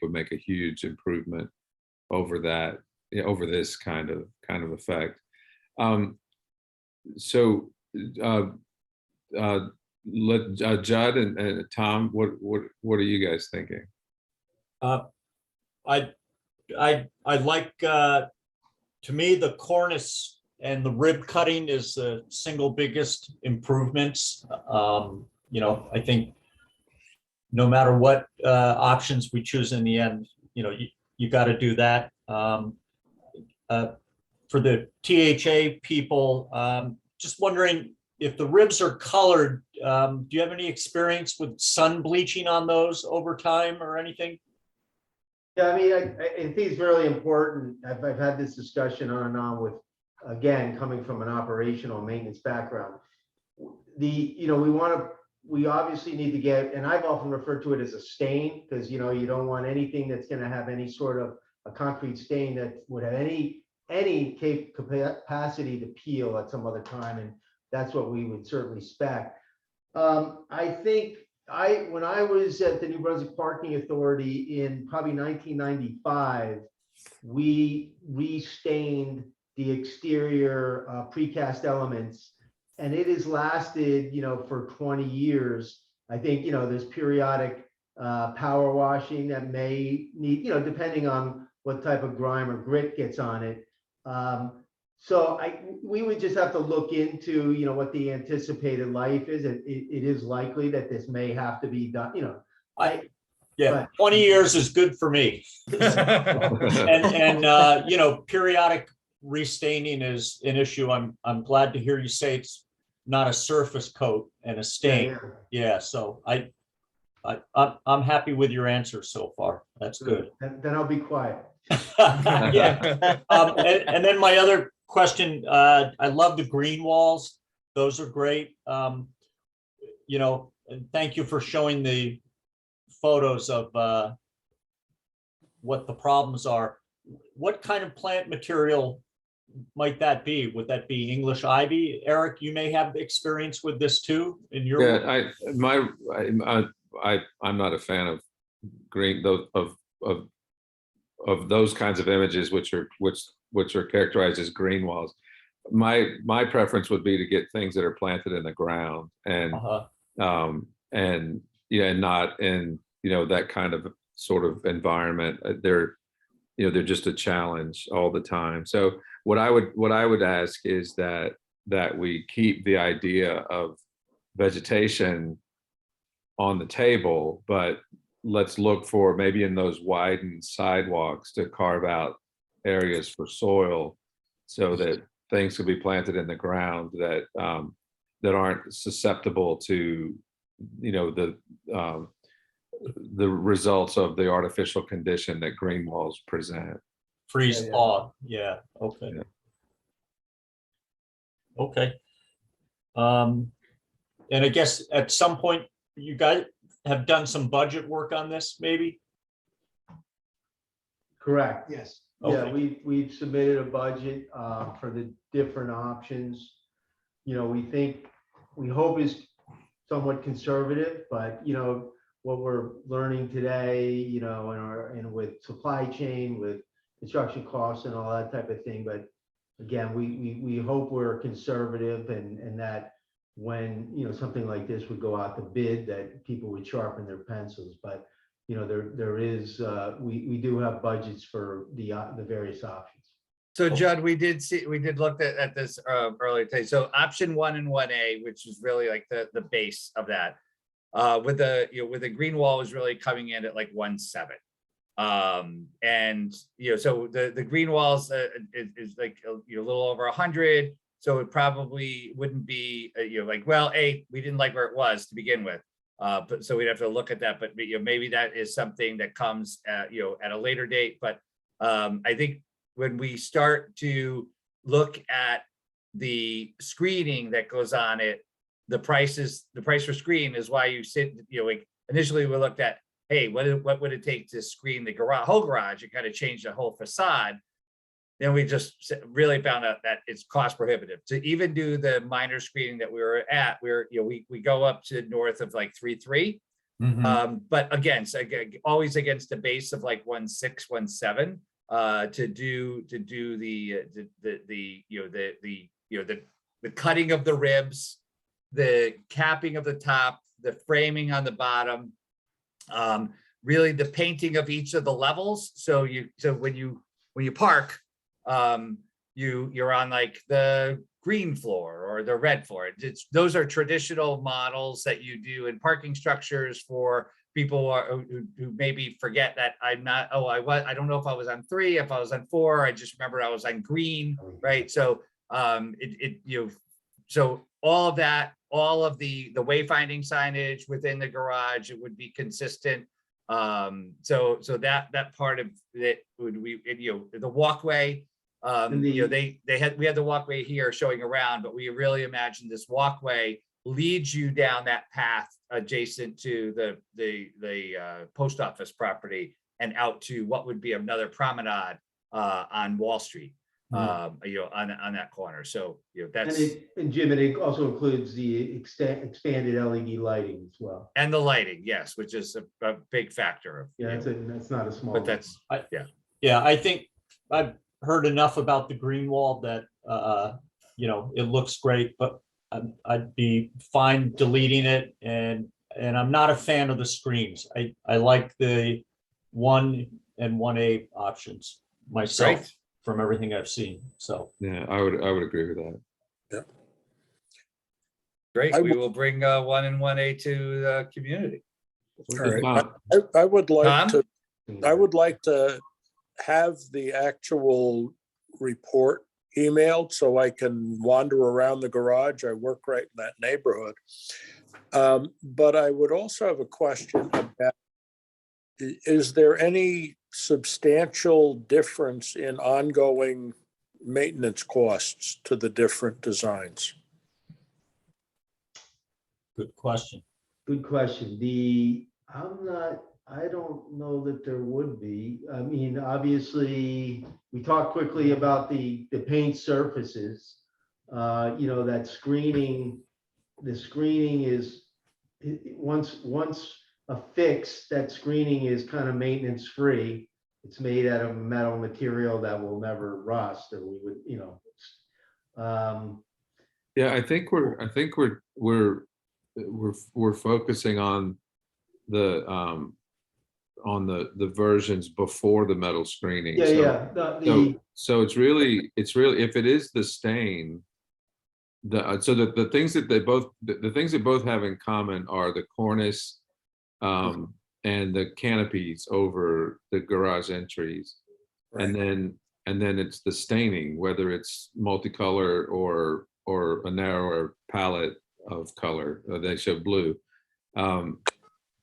would make a huge improvement over that, over this kind of effect. So let Judd and Tom, what are you guys thinking? I like, to me, the cornice and the rib cutting is the single biggest improvements. I think no matter what options we choose in the end, you got to do that. For the THA people, just wondering if the ribs are colored, do you have any experience with sun bleaching on those over time or anything? Yeah, I mean, I think it's really important. I've had this discussion on and on with, again, coming from an operational maintenance background. We obviously need to get, and I've often referred to it as a stain, because you don't want anything that's going to have any sort of a concrete stain that would have any capacity to peel at some other time, and that's what we would certainly spec. I think when I was at the New Brunswick Parking Authority in probably 1995, we restained the exterior precast elements, and it has lasted, for 20 years. I think, there's periodic power washing that may need, depending on what type of grime or grit gets on it. So we would just have to look into, what the anticipated life is. It is likely that this may have to be done, 20 years is good for me. and periodic restaining is an issue. I'm glad to hear you say it's not a surface coat and a stain. Yeah, so I'm happy with your answer so far. That's good. Then I'll be quiet. Yeah. And then my other question, I love the green walls. Those are great. And thank you for showing the photos of what the problems are. What kind of plant material might that be? Would that be English ivy? Eric, you may have experience with this too in your work. I'm not a fan of green, of those kinds of images which are characterized as green walls. My preference would be to get things that are planted in the ground, and not in that kind of sort of environment. They're just a challenge all the time. So what I would ask is that we keep the idea of vegetation on the table, but let's look for maybe in those widened sidewalks to carve out areas for soil, so that things could be planted in the ground that aren't susceptible to the results of the artificial condition that green walls present. Freeze thaw. Yeah. Okay. Yeah. Okay. And I guess at some point you guys have done some budget work on this, maybe? Correct. Yes. Okay. Yeah, we've submitted a budget for the different options. We hope is somewhat conservative, but, you know, what we're learning today, you know, and with supply chain, with construction costs and all that type of thing. But again, we hope we're conservative and that when, you know, something like this would go out to bid, that people would sharpen their pencils. But, you know, there is, we do have budgets for the various options. So Judd, we did look at this earlier today. So option 1 and 1A, which is really like the base of that, with the green wall is really coming in at like 1.7. And, you know, so the green walls is like, you know, a little over 100. So it probably wouldn't be, you know, like, well, we didn't like where it was to begin with. But so we'd have to look at that, but you know, maybe that is something that comes you know, at a later date. But I think when we start to look at the screening that goes on it, the price for screen is why you sit, you know, like initially we looked at, hey, what would it take to screen the whole garage and kind of change the whole facade. Then we just really found out that it's cost prohibitive to even do the minor screening that we were at. You know, we go up to north of like 3.3. But again, so always against the base of like 1.6, 1.7, to do the cutting of the ribs, the capping of the top, the framing on the bottom, really the painting of each of the levels. So when you park, you're on like the green floor or the red floor. Those are traditional models that you do in parking structures for people who maybe forget that I'm not, I don't know if I was on 3, if I was on 4, I just remember I was on green, right? So so all of that, all of the wayfinding signage within the garage, it would be consistent. So that part of it would be, you know, the walkway, you know, we had the walkway here showing around, but we really imagined this walkway leads you down that path adjacent to the post office property and out to what would be another promenade on Wall Street, you know, on that corner. So, you know, that's and Jim, and it also includes the expanded LED lighting as well. And the lighting, yes, which is a big factor of, yeah, that's not a small, but that's Yeah, I think I've heard enough about the green wall that you know, it looks great, but I'd be fine deleting it, and I'm not a fan of the screens. I like the 1 and 1A options myself. Great. From everything I've seen. So Yeah, I would agree with that. Yeah. great. We will bring 1 and 1A to the community. All right. I would like Tom? to have the actual report emailed so I can wander around the garage. I work right in that neighborhood. But I would also have a question about, is there any substantial difference in ongoing maintenance costs to the different designs? good question. good question. I don't know that there would be. I mean, obviously, we talked quickly about the paint surfaces. You know, that screening, the screening is, once affixed, that screening is kind of maintenance free. It's made out of metal material that will never rust, or we would, you know. Yeah, I think we're focusing on the versions before the metal screening. So it's really if it is the stain, the things that the things that both have in common are the cornice and the canopies over the garage entries, right. and then it's the staining, whether it's multicolor or a narrower palette of color. They show blue.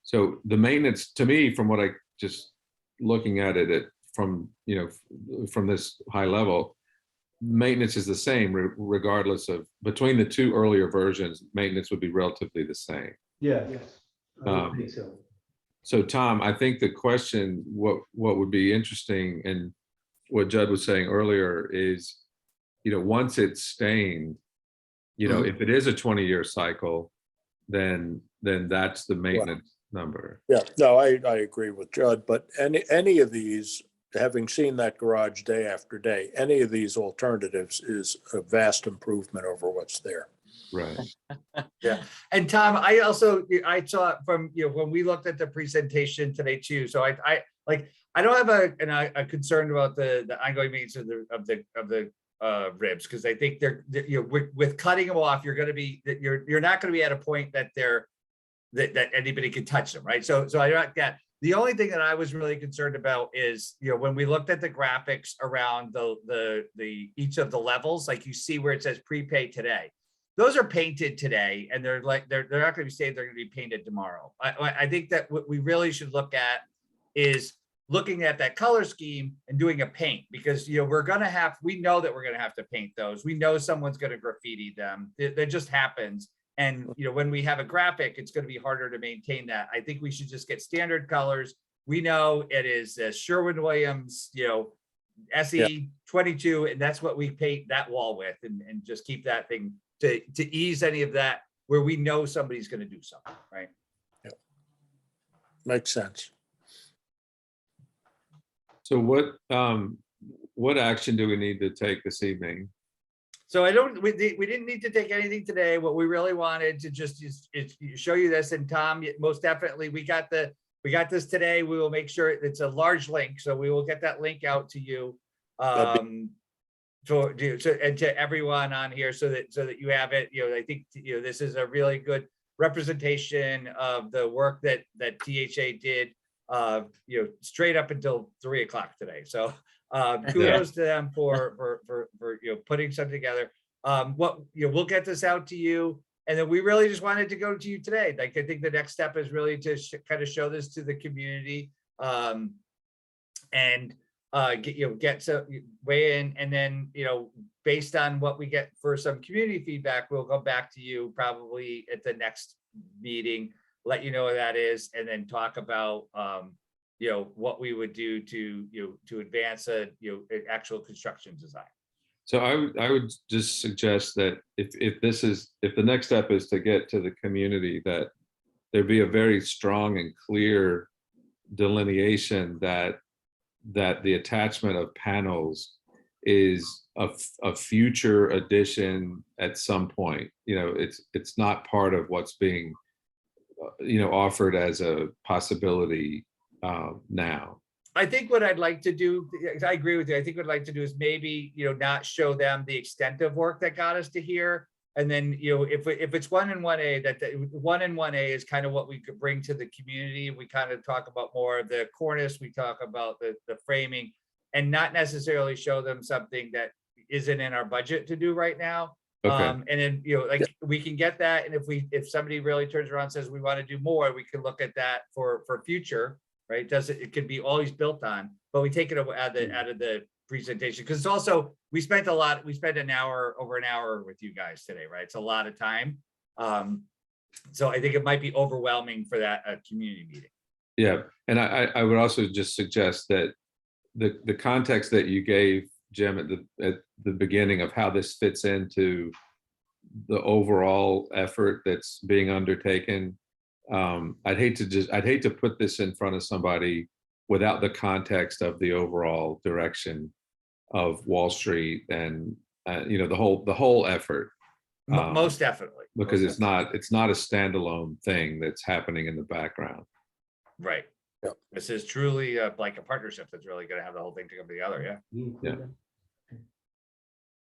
So the maintenance, to me, from what I just looking at it from this high level, maintenance is the same regardless of, between the two earlier versions, maintenance would be relatively the same. Yes, I think so. So Tom, I think the question, what would be interesting, and what Judd was saying earlier is, once it's stained, if it is a 20-year cycle, then that's the maintenance number. Yeah, no, I agree with Judd, but any of these, having seen that garage day after day, any of these alternatives is a vast improvement over what's there. Right. Yeah, and Tom, I saw from, when we looked at the presentation today too, so I don't have a concern about the ongoing maintenance of the ribs, because I think they're with cutting them off, you're not going to be at a point that that anybody can touch them, right? So I don't get. The only thing that I was really concerned about is, when we looked at the graphics around the each of the levels, like you see where it says prepay today, those are painted today, and they're not going to be saved. They're going to be painted tomorrow. I think that what we really should look at is looking at that color scheme and doing a paint, because we know that we're going to have to paint those. We know someone's going to graffiti them. That just happens. And when we have a graphic, it's going to be harder to maintain that. I think we should just get standard colors. We know it is Sherwin-Williams, SE 22, and that's what we paint that wall with, and just keep that thing to ease any of that where we know somebody's going to do something, right? Yeah. Makes sense. So what action do we need to take this evening? So we didn't need to take anything today. What we really wanted to just is show you this, and Tom, most definitely, we got this today. We will make sure it's a large link, so we will get that link out to you, to everyone on here, so that you have it. I think this is a really good representation of the work that THA did, straight up until 3 o'clock today. So kudos to them for putting something together. We'll get this out to you, and then we really just wanted to go to you today. Like, I think the next step is really to kind of show this to the community, and get some weigh in, and then based on what we get for some community feedback, we'll go back to you probably at the next meeting, let you know what that is, and then talk about what we would do to advance an actual construction design. So I would just suggest that if the next step is to get to the community, that there be a very strong and clear delineation that the attachment of panels is a future addition at some point. It's not part of what's being offered as a possibility now. I think what I'd like to do, I agree with you. I think what I'd like to do is maybe, not show them the extent of work that got us to here. And then, if it's 1 and 1A, that 1 and 1A is kind of what we could bring to the community. We kind of talk about more of the cornice, we talk about the framing, and not necessarily show them something that isn't in our budget to do right now. Okay. And then, we can get that. And if somebody really turns around and says, we want to do more, we can look at that for future. Right? It could be always built on, but we take it out of the presentation, because it's also, we spent over an hour with you guys today, right? It's a lot of time. So I think it might be overwhelming for that community meeting. Yeah, and I would also just suggest that the context that you gave, Jim, at the beginning of how this fits into the overall effort that's being undertaken. I'd hate to put this in front of somebody without the context of the overall direction of Wall Street and the whole effort. Most definitely, because it's not a standalone thing that's happening in the background. Right. Yep. This is truly like a partnership that's really going to have the whole thing to come together. Yeah.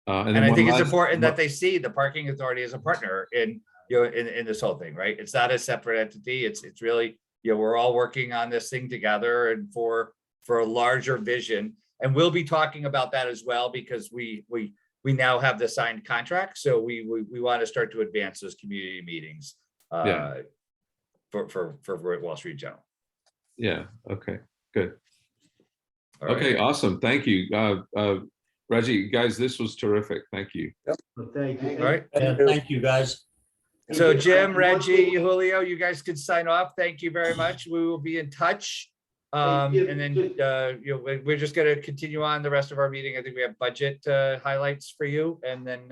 And I think it's important that they see the parking authority as a partner in this whole thing, right? It's not a separate entity. It's really, we're all working on this thing together and for a larger vision. And we'll be talking about that as well, because we now have the signed contract. So we want to start to advance those community meetings for Wall Street Journal. Yeah. Okay, good. All right. Okay, awesome. Thank you. Reggie, guys, this was terrific. Thank you. Well, thank you. All right. And thank you, guys. So Jim, Reggie, Julio, you guys can sign off. Thank you very much. We will be in touch. And then we're just going to continue on the rest of our meeting. I think we have budget highlights for you, and then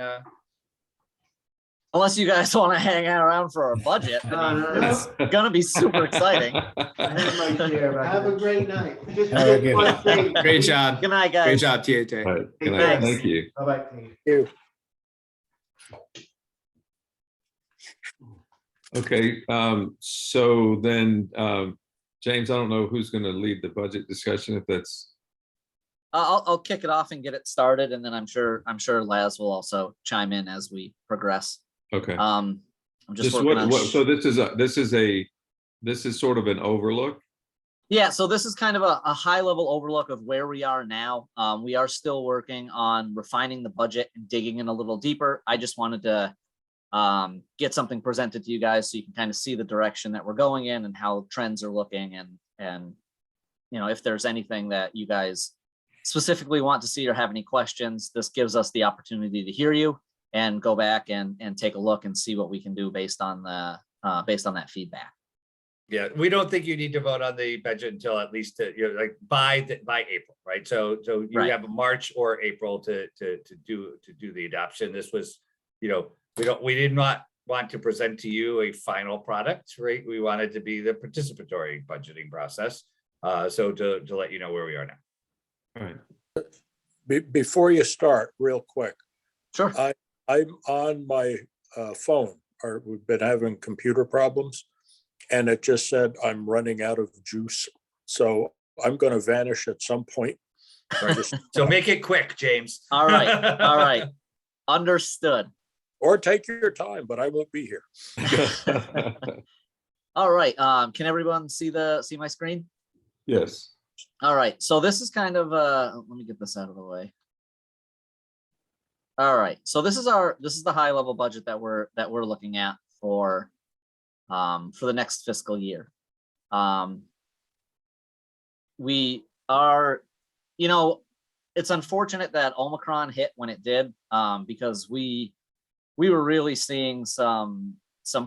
Unless you guys want to hang around for our budget. I mean, No, no. it's gonna be super exciting. I have my share back Have a there. great night. Just Have a good one night. thing. Great job. Good night, Great guys. job, THA. All right, good Hey, night. thanks. Thank you. Bye-bye. Okay, so then, James, I don't know who's gonna lead the budget discussion, if that's, I'll kick it off and get it started, and then I'm sure Laz will also chime in as we progress. okay. I'm just Just working on. so this is sort of an overlook. Yeah, so this is kind of a high level overlook of where we are now. We are still working on refining the budget and digging in a little deeper. I just wanted to get something presented to you guys so you can kind of see the direction that we're going in and how trends are looking, and you know, if there's anything that you guys specifically want to see or have any questions, this gives us the opportunity to hear you and go back and take a look and see what we can do based on that feedback. Yeah, we don't think you need to vote on the budget until at least, like by April, right? So you Right. have a March or April to do the adoption. This was, we did not want to present to you a final product, right? We wanted to be the participatory budgeting process. So to let you know where we are now. All right. Before you start, real quick, Sure. I'm on my phone, or we've been having computer problems, and it just said I'm running out of juice. So I'm going to vanish at some point. So make it quick, James. All right. All right. Understood. Or take your time, but I won't be here. All right. Can everyone see my screen? Yes. All right. So this is kind of let me get this out of the way. All right. So this is the high level budget that we're looking at for the next fiscal year. We are, it's unfortunate that Omicron hit when it did, because we were really seeing some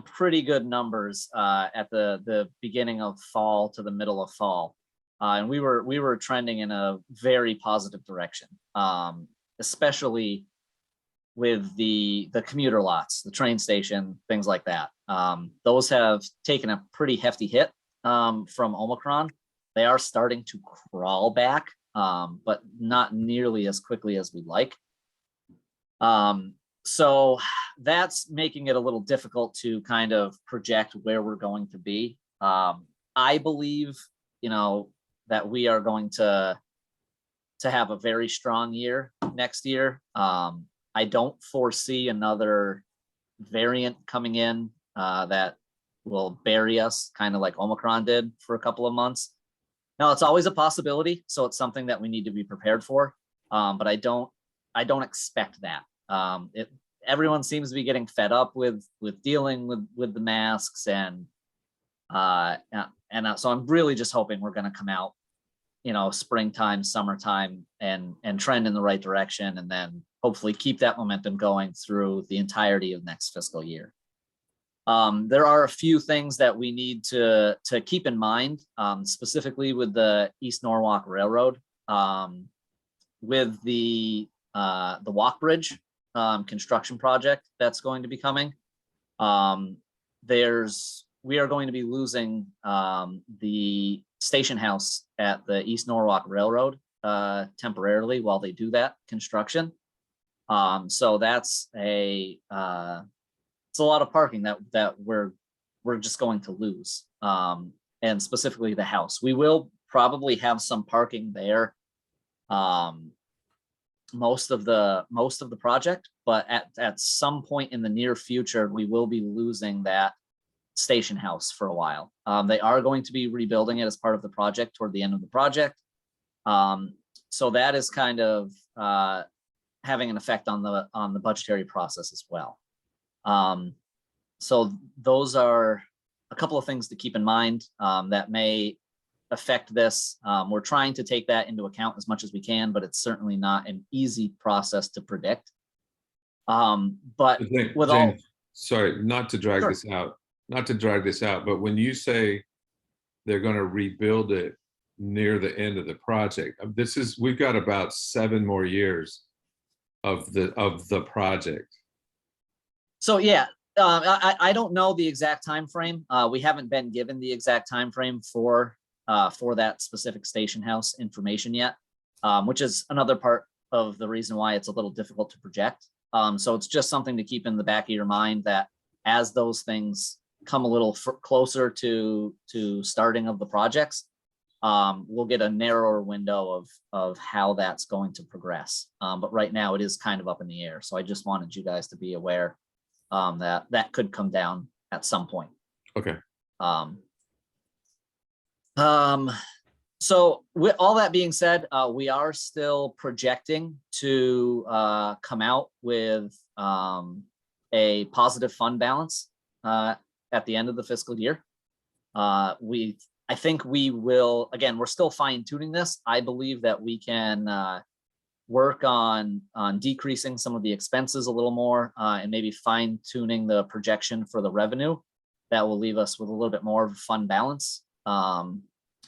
pretty good numbers at the beginning of fall to the middle of fall, and we were trending in a very positive direction, especially with the commuter lots, the train station, things like that. Those have taken a pretty hefty hit from Omicron. They are starting to crawl back, but not nearly as quickly as we'd like. So that's making it a little difficult to kind of project where we're going to be. I believe, that we are going to have a very strong year next year. I don't foresee another variant coming in that will bury us, kind of like Omicron did for a couple of months. Now, it's always a possibility, so it's something that we need to be prepared for. But I don't expect that. Everyone seems to be getting fed up with dealing with the masks, and so I'm really just hoping we're going to come out, springtime, summertime, and trend in the right direction, and then hopefully keep that momentum going through the entirety of next fiscal year. There are a few things that we need to keep in mind, specifically with the East Norwalk Railroad, with the walk bridge construction project that's going to be coming. We are going to be losing the station house at the East Norwalk Railroad temporarily while they do that construction. So that's it's a lot of parking that we're just going to lose, and specifically the house. We will probably have some parking there most of the project, but at some point in the near future, we will be losing that station house for a while. They are going to be rebuilding it as part of the project toward the end of the project. So that is kind of having an effect on the budgetary process as well. So those are a couple of things to keep in mind that may affect this. We're trying to take that into account as much as we can, but it's certainly not an easy process to predict. But with all, sorry, not to drag this out, but when you say they're going to rebuild it near the end of the project, we've got about 7 more years of the project. So yeah, I don't know the exact time frame. We haven't been given the exact time frame for that specific station house information yet, which is another part of the reason why it's a little difficult to project. So it's just something to keep in the back of your mind that as those things come a little closer to starting of the projects, we'll get a narrower window of how that's going to progress. But right now it is kind of up in the air. So I just wanted you guys to be aware that could come down at some point. Okay. So with all that being said, we are still projecting to come out with a positive fund balance at the end of the fiscal year. I think we will, again, we're still fine tuning this. I believe that we can work on decreasing some of the expenses a little more and maybe fine tuning the projection for the revenue. That will leave us with a little bit more of a fund balance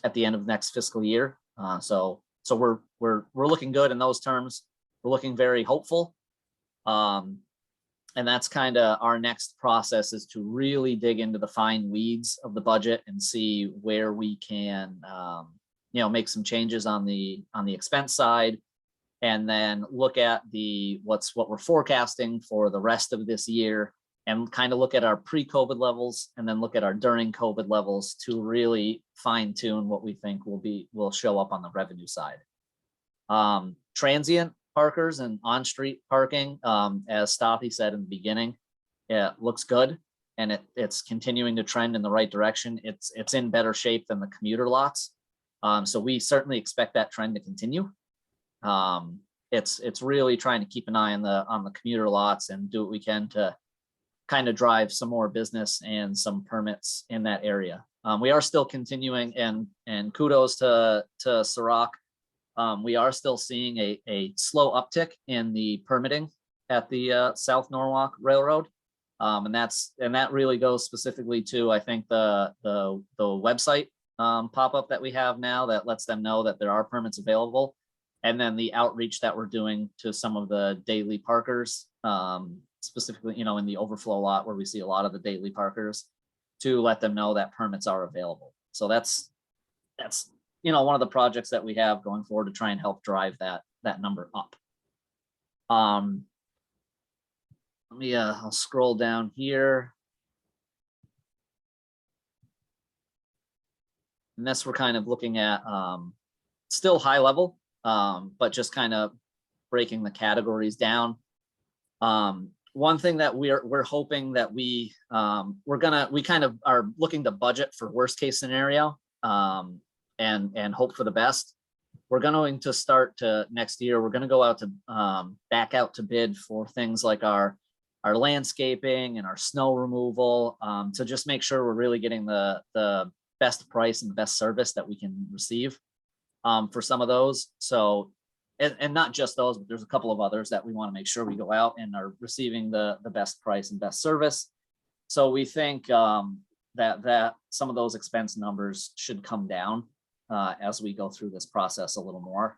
at the end of next fiscal year. So we're looking good in those terms. We're looking very hopeful. And that's kind of our next process, is to really dig into the fine weeds of the budget and see where we can, make some changes on the expense side, and then look at what we're forecasting for the rest of this year, and kind of look at our pre-COVID levels and then look at our during COVID levels to really fine tune what we think will show up on the revenue side. Transient parkers and on-street parking, as Staffy said in the beginning, it looks good, and it's continuing to trend in the right direction. It's in better shape than the commuter lots. So we certainly expect that trend to continue. It's really trying to keep an eye on the commuter lots and do what we can to kind of drive some more business and some permits in that area. We are still continuing, and kudos to Sirach. We are still seeing a slow uptick in the permitting at the South Norwalk Railroad. And that really goes specifically to, I think, the website pop-up that we have now that lets them know that there are permits available. And then the outreach that we're doing to some of the daily parkers, specifically, in the overflow lot where we see a lot of the daily parkers, to let them know that permits are available. So that's one of the projects that we have going forward to try and help drive that number up. I'll scroll down here. And this we're kind of looking at still high level, but just kind of breaking the categories down. One thing that we're hoping that we kind of are looking to budget for worst case scenario and hope for the best. We're going to start to next year. We're going to go out to back out to bid for things like our landscaping and our snow removal, to just make sure we're really getting the best price and the best service that we can receive for some of those. So, and not just those, but there's a couple of others that we want to make sure we go out and are receiving the best price and best service. So we think that some of those expense numbers should come down as we go through this process a little more.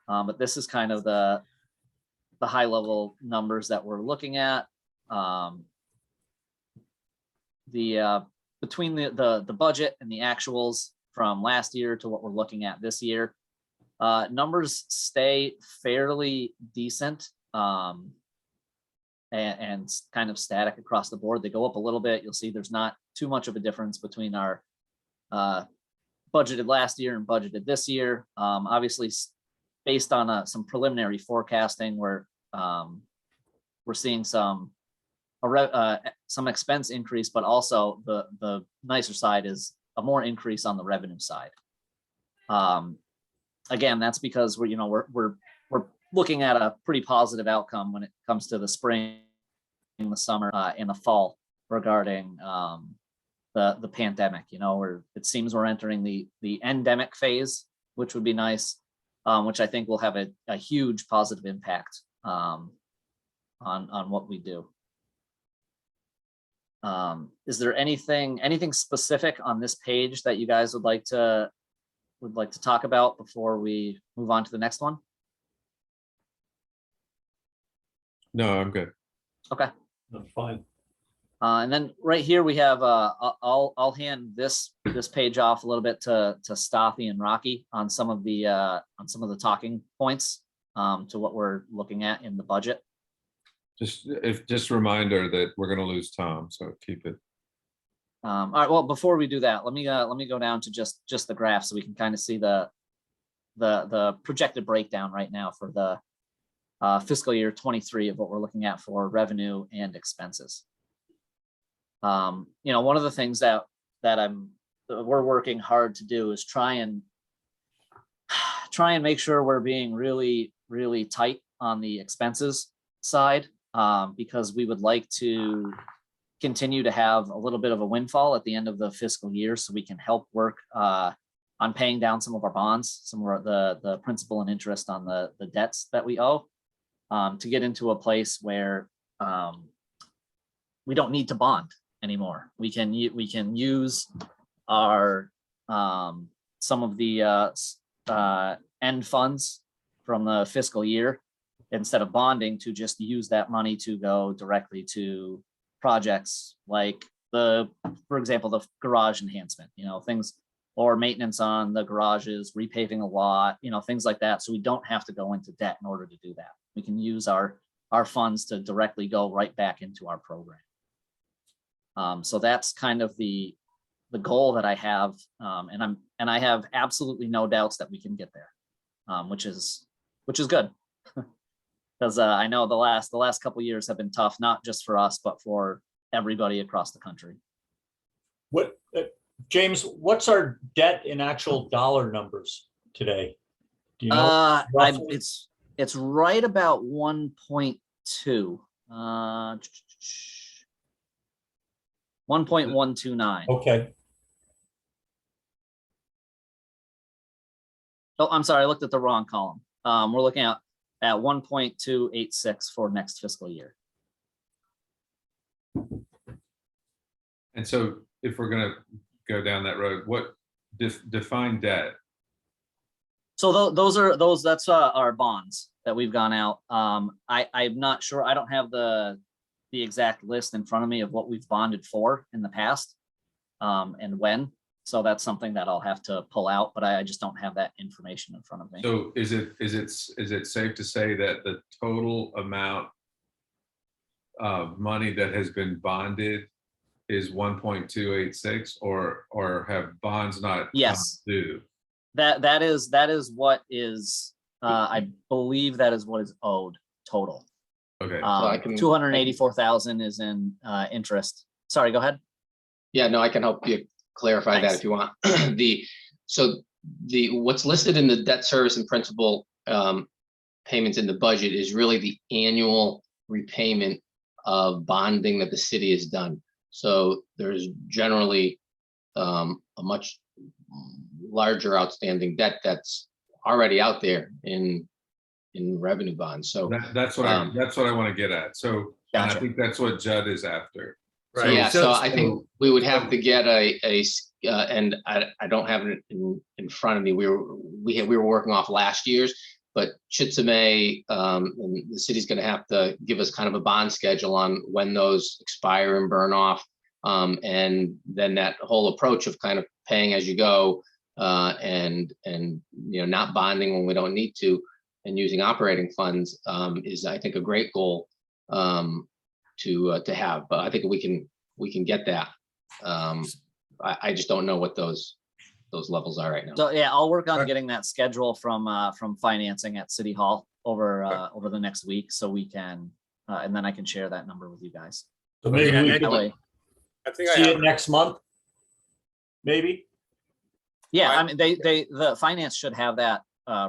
But this is kind of the high level numbers that we're looking at. Between the budget and the actuals from last year to what we're looking at this year, numbers stay fairly decent and kind of static across the board. They go up a little bit. You'll see there's not too much of a difference between our budgeted last year and budgeted this year. Obviously, based on some preliminary forecasting, we're seeing some expense increase, but also the nicer side is a more increase on the revenue side. Again, that's because we're looking at a pretty positive outcome when it comes to the spring, the summer, and the fall regarding the pandemic. It seems we're entering the endemic phase, which would be nice, which I think will have a huge positive impact on what we do. Is there anything specific on this page that you guys would like to talk about before we move on to the next one? No, I'm good. Okay. I'm fine. And then right here we have, I'll hand this page off a little bit to Staffy and Rocky on some of the talking points to what we're looking at in the budget. Just a reminder that we're going to lose Tom, so keep it. All right. Well, before we do that, let me go down to just the graph so we can kind of see the projected breakdown right now for the fiscal year 23 of what we're looking at for revenue and expenses. You know, one of the things that we're working hard to do is try and make sure we're being really, really tight on the expenses side, because we would like to continue to have a little bit of a windfall at the end of the fiscal year, so we can help work on paying down some of our bonds, some of the principal and interest on the debts that we owe, to get into a place where we don't need to bond anymore. We can use our some of the end funds from the fiscal year, instead of bonding, to just use that money to go directly to projects like for example, the garage enhancement, you know, things, or maintenance on the garages, repaving a lot, you know, things like that. So we don't have to go into debt in order to do that. We can use our funds to directly go right back into our program. So that's kind of the goal that I have, and I have absolutely no doubts that we can get there, which is good, because I know the last couple of years have been tough, not just for us, but for everybody across the country. What, James, what's our debt in actual dollar numbers today? Do you know? It's right about 1.2. 1.129. Okay. Oh, I'm sorry, I looked at the wrong column. We're looking at 1.286 for next fiscal year. And so if we're going to go down that road, what define debt? So that's our bonds that we've gone out. I'm not sure. I don't have the exact list in front of me of what we've bonded for in the past, and when. So that's something that I'll have to pull out, but I just don't have that information in front of me. So is it safe to say that the total amount of money that has been bonded is 1.286, or have bonds not come due? That is what is, I believe that is what is owed total. Okay. 284,000 is in interest. Sorry, go ahead. Yeah, no, I can help you clarify that if you want. What's listed in the debt service and principal payments in the budget is really the annual repayment of bonding that the city has done. So there's generally a much larger outstanding debt that's already out there in revenue bonds. So that's what I want to get at. So gotcha. And I think that's what Judd is after. Right. Yeah. So I think we would have to get and I don't have it in front of me. We were working off last year's, but Chitsame, and the city's going to have to give us kind of a bond schedule on when those expire and burn off, and then that whole approach of kind of paying as you go, and not bonding when we don't need to, and using operating funds is, I think, a great goal to have. But I think we can get that. I just don't know what those levels are right now. So yeah, I'll work on getting that schedule from financing at City Hall over the next week, so we can and then I can share that number with you guys. So maybe we could I think see it next month. Maybe. Yeah, I mean the finance should have that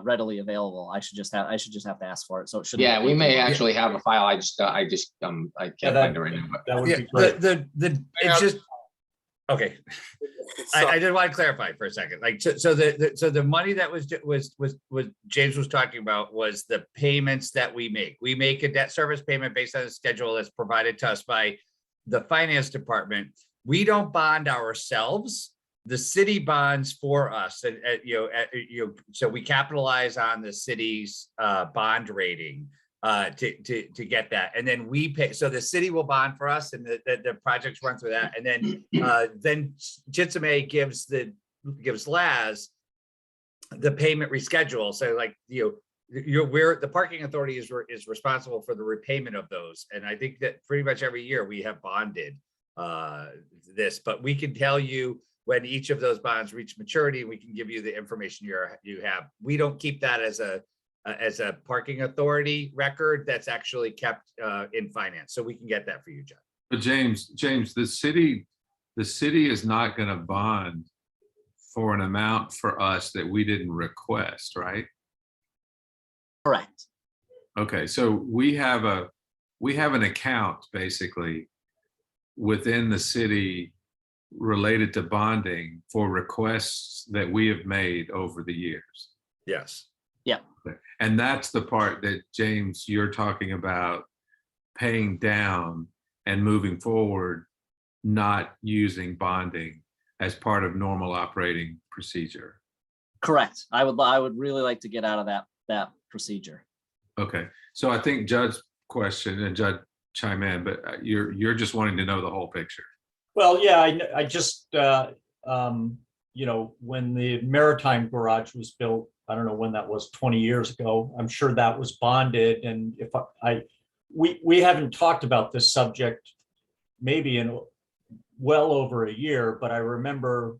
readily available. I should just have to ask for it. So it should. Yeah, we may actually have a file. I can't find it right now. But that would be great. It's just okay. I did want to clarify for a second. Like so the money that was James was talking about was the payments that we make. We make a debt service payment based on a schedule that's provided to us by the finance department. We don't bond ourselves. The city bonds for us, and so we capitalize on the city's bond rating. to get that. And then we pay, so the city will bond for us and the projects run through that. And then Jitsame gives Laz the payment reschedule. So like, the parking authority is responsible for the repayment of those. And I think that pretty much every year we have bonded this, but we can tell you when each of those bonds reach maturity, we can give you the information you have. We don't keep that as a parking authority record. That's actually kept in finance. So we can get that for you, John. But James, the city is not going to bond for an amount for us that we didn't request, right? Correct. Okay, so we have an account basically within the city related to bonding for requests that we have made over the years. Yes. Yeah. And that's the part that, James, you're talking about paying down and moving forward, not using bonding as part of normal operating procedure. Correct. I would really like to get out of that procedure. Okay, so I think Judd's question, and Judd chime in, but you're just wanting to know the whole picture. Well, yeah, I just, when the Maritime Garage was built, I don't know when that was, 20 years ago, I'm sure that was bonded. And if we haven't talked about this subject maybe in well over a year, but I remember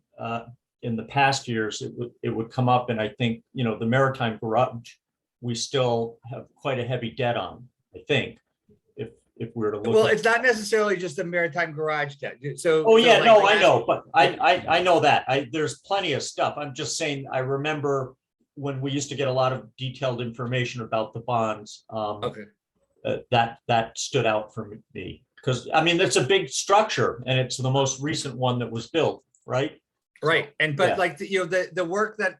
in the past years, it would come up. And I think, the Maritime Garage, we still have quite a heavy debt on, I think. If we were to look. Well, it's not necessarily just the Maritime Garage debt. So. Oh, yeah, like no, I know, but I know that. There's plenty of stuff. I'm just saying, I remember when we used to get a lot of detailed information about the bonds. Okay. That stood out for me because, I mean, it's a big structure and it's the most recent one that was built, right? Right. But yeah. like, the work that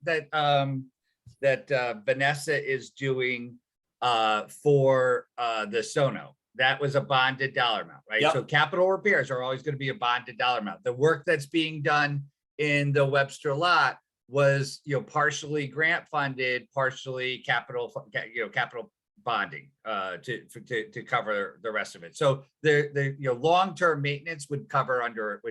Vanessa is doing for the Sono, that was a bonded dollar amount, right? Yep. So capital repairs are always going to be a bonded dollar amount. The work that's being done in the Webster lot was, partially grant funded, partially capital bonding to cover the rest of it. So the long-term maintenance would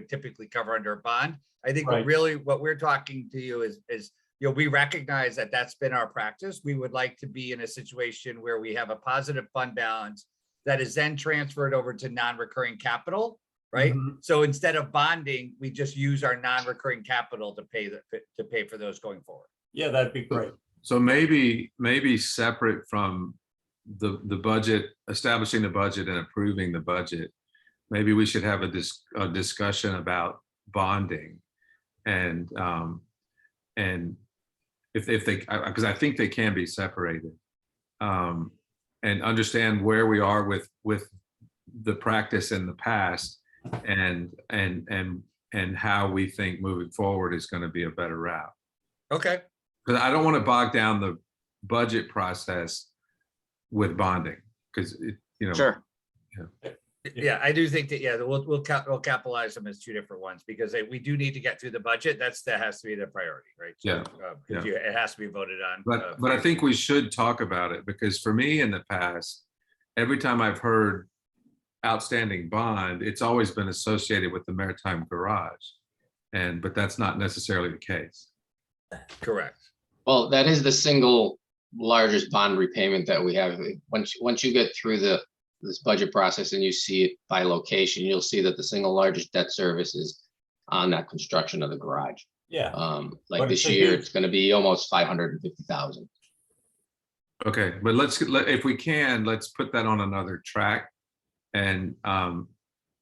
typically cover under a bond. I think Right. what we're talking to you is we recognize that that's been our practice. We would like to be in a situation where we have a positive fund balance that is then transferred over to non-recurring capital, right? Mhm. So instead of bonding, we just use our non-recurring capital to pay for those going forward. Yeah, that'd be great. So maybe separate from the budget, establishing the budget and approving the budget, maybe we should have a discussion about bonding and if they, because I think they can be separated, and understand where we are with the practice in the past and how we think moving forward is going to be a better route. Okay. Because I don't want to bog down the budget process with bonding, because Sure. Yeah, I do think that, we'll capitalize them as two different ones because we do need to get through the budget. That has to be the priority, right? So, because it has to be voted on. But I think we should talk about it, because for me in the past, every time I've heard outstanding bond, it's always been associated with the Maritime Garage, but that's not necessarily the case. Correct. Well, that is the single largest bond repayment that we have. Once you get through this budget process and you see it by location, you'll see that the single largest debt service is on that construction of the garage. Yeah. Like But this it's a year, huge- it's going to be almost 550,000. Okay, but if we can, let's put that on another track, and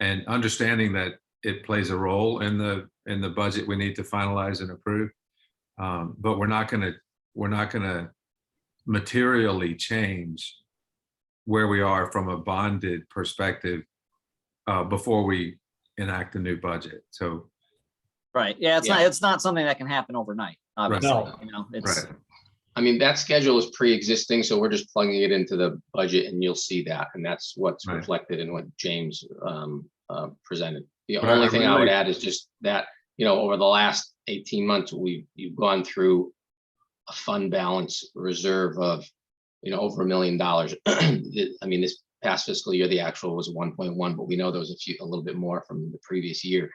understanding that it plays a role in the budget we need to finalize and approve, but we're not gonna materially change where we are from a bonded perspective before we enact a new budget. So Right. Yeah. It's not something that can happen overnight. Obviously, No. it's right. I mean, that schedule is pre-existing, so we're just plugging it into the budget and you'll see that. And that's what's Right. reflected in what James presented. The But only I thing I would really- add is just that, over the last 18 months, you've gone through a fund balance reserve of over $1 million. I mean, this past fiscal year, the actual was 1.1, but we know there was a little bit more from the previous year.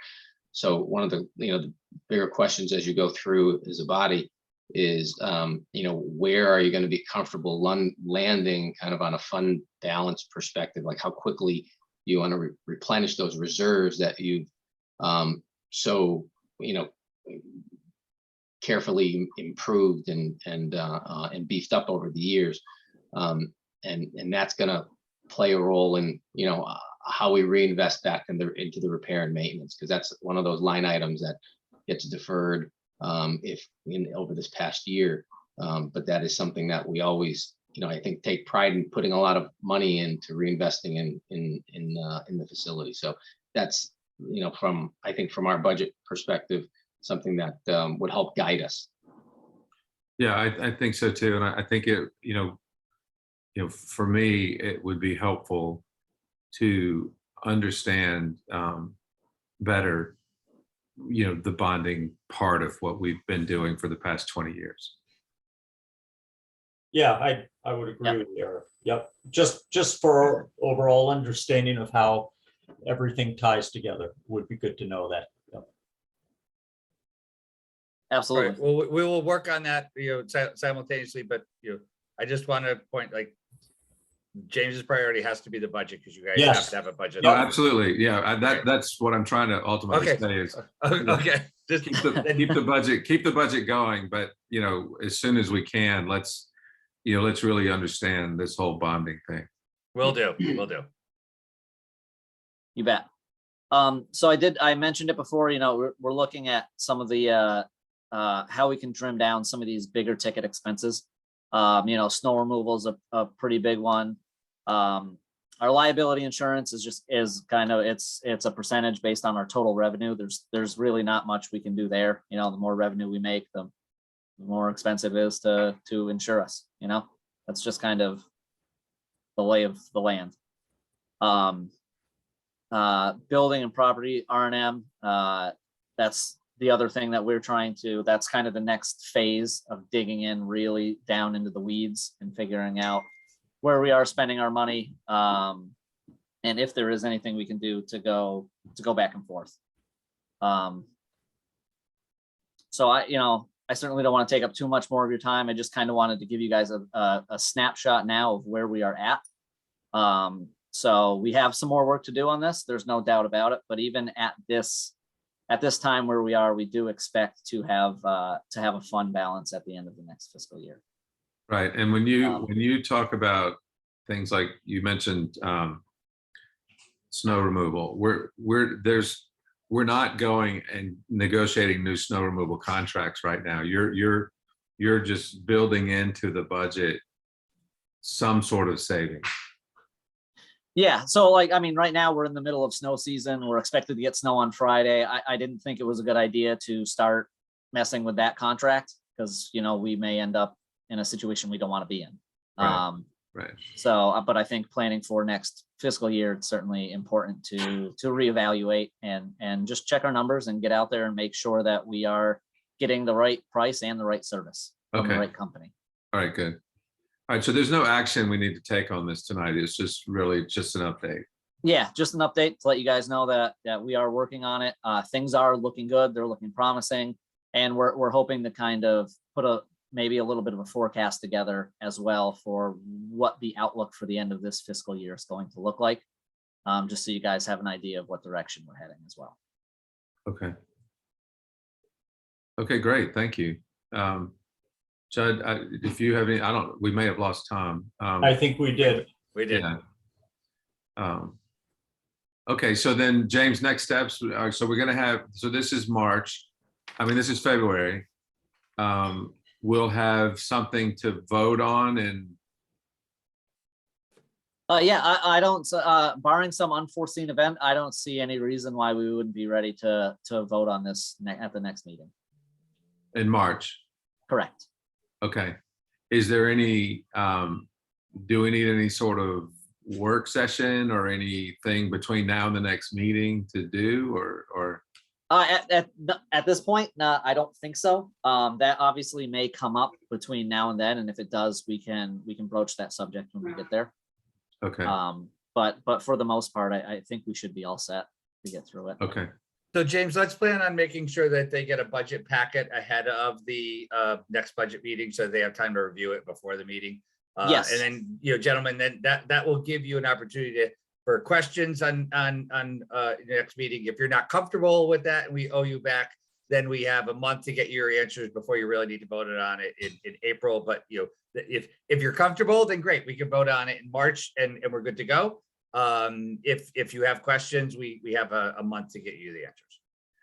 So one of the, the bigger questions as you go through as a body is, where are you going to be comfortable landing kind of on a fund balance perspective? Like how quickly you want to replenish those reserves that you've carefully improved and beefed up over the years. And that's going to play a role in, how we reinvest back into the repair and maintenance, because that's one of those line items that gets deferred over this past year. But that is something that we always, I think take pride in putting a lot of money into reinvesting in the facility. So that's, from our budget perspective, something that would help guide us. Yeah, I think so too. And I think it, for me, it would be helpful to understand better, the bonding part of what we've been doing for the past 20 years. Yeah, I would agree with you, Eric. Yep. Just for overall understanding of how everything ties together would be good to know that. Yep. Absolutely. Right. Well, we will work on that, simultaneously, but I just want to point, like, James's priority has to be the budget, because you guys Yes. have to have a budget. No, absolutely. Yeah, that's what I'm trying to ultimately Okay. say is Okay. Just keep the budget going. But, as soon as we can, let's really understand this whole bonding thing. Will do. You bet. So I mentioned it before, we're looking at some of the, how we can trim down some of these bigger ticket expenses. Snow removal is a pretty big one. Our liability insurance is kind of, it's a percentage based on our total revenue. There's really not much we can do there. The more revenue we make, the more expensive it is to insure us, that's just kind of the lay of the land. Building and property R&M, that's the other thing that we're that's kind of the next phase of digging in really down into the weeds and figuring out where we are spending our money, and if there is anything we can do to go back and forth. So I certainly don't want to take up too much more of your time. I just kind of wanted to give you guys a snapshot now of where we are at. So we have some more work to do on this. There's no doubt about it. But even at this time where we are, we do expect to have a fund balance at the end of the next fiscal year. Right. And when you talk about things like you mentioned, snow removal, we're not going and negotiating new snow removal contracts right now. You're just building into the budget some sort of savings. Yeah. So right now we're in the middle of snow season. We're expected to get snow on Friday. I didn't think it was a good idea to start messing with that contract, because, we may end up in a situation we don't want to be in. Right. So, but I think planning for next fiscal year, it's certainly important to reevaluate and just check our numbers and get out there and make sure that we are getting the right price and the right service from the right company. All right, good. All right, so there's no action we need to take on this tonight. It's just really just an update. Yeah, just an update to let you guys know that we are working on it. Things are looking good. They're looking promising. And we're hoping to kind of put maybe a little bit of a forecast together as well for what the outlook for the end of this fiscal year is going to look like. Just so you guys have an idea of what direction we're heading as well. Okay. Okay, great. Thank you. Judd, if you have any, we may have lost Tom. I think we did. We did. Yeah. Okay, so then James, next steps. So we're going to have, so this is March. This is February. We'll have something to vote on and. Yeah, I don't, barring some unforeseen event, I don't see any reason why we wouldn't be ready to vote on this at the next meeting. In March. Correct. Okay. Is there any, do we need any sort of work session or anything between now and the next meeting to do, or? At this point, no, I don't think so. That obviously may come up between now and then, and if it does, we can broach that subject when we get there. Okay, But for the most part, I think we should be all set to get through it. okay, So James, let's plan on making sure that they get a budget packet ahead of the next budget meeting, so they have time to review it before the meeting. Yes. And then, gentlemen, then that will give you an opportunity for questions on the next meeting. If you're not comfortable with that and we owe you back, then we have a month to get your answers before you really need to vote it on it in April. But if you're comfortable, then great, we can vote on it in March and we're good to go. If you have questions, we have a month to get you the answers.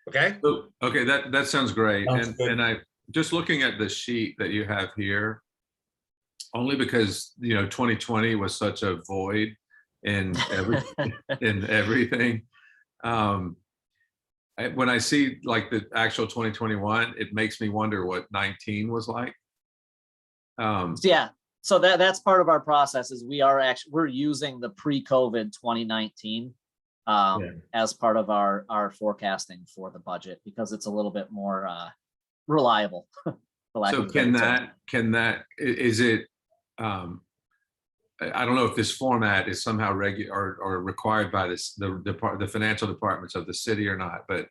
Okay. so, okay, that sounds great. Sounds And good. I just looking at the sheet that you have here, only because 2020 was such a void in everything. When I see like the actual 2021, it makes me wonder what 19 was like. Yeah, so that's part of our process is we're using the pre-COVID 2019 as part of our forecasting for the budget because it's a little bit more reliable. for lack So of a better term. is it, I don't know if this format is somehow regular or required by the financial departments of the city or not, but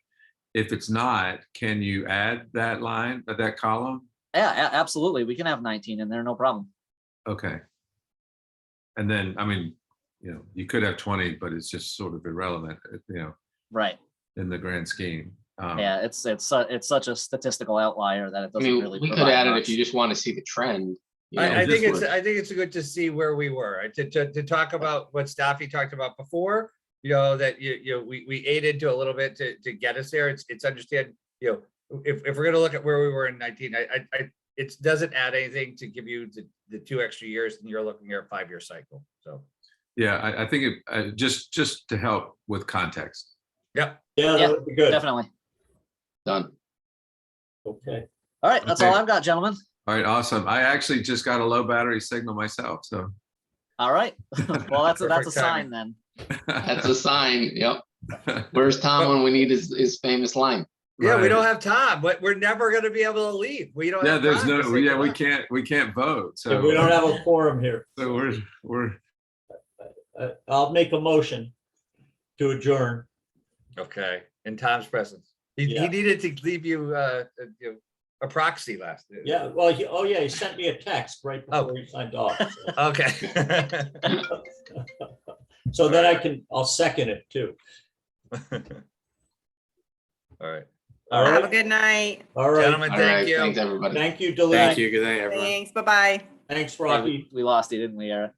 if it's not, can you add that line, that column? Yeah, absolutely. We can have 19 in there, no problem. Okay. And then, I mean, you could have 20, but it's just sort of irrelevant, Right. in the grand scheme. Yeah, it's such a statistical outlier that it I doesn't mean, really. we could provide add it much. if you just want to see the trend. I think just it's good to see where we were to talk about what Staffy talked about before. That we aided to a little bit to get us there. It's understand. If we're gonna look at where we were in 19, it doesn't add anything to give you the 2 extra years, and you're looking at a 5-year cycle. So Yeah, I think it just to help with context. yep. Yeah, Yeah, that would be good. Definitely. Done. Okay. All right, that's Okay. all I've got, gentlemen. All right, awesome. I actually just got a low battery signal myself, so. All right. Well, that's a Perfect sign timing. then. That's a sign. Yep. Where's Tom when we need his famous line? Yeah, we Right. don't have time, but we're never gonna be able to leave. We don't. Yeah, have there's time to no, say yeah, goodbye. we can't vote, So so. we don't have a quorum here. So we're, I'll make a motion to adjourn. Okay, in Tom's presence. He Yeah. needed to leave you a proxy last. Yeah, well, he sent me a text right before he signed off. So- Okay. So then I'll second it too. All right. All Have a right, good night. all right. Gentlemen, All thank right, you. thanks, everybody. Thank you, Delete. Thank you. Good night, everyone. Thanks. Bye-bye. Thanks, Hey, Rocky. we lost you, didn't we, Eric?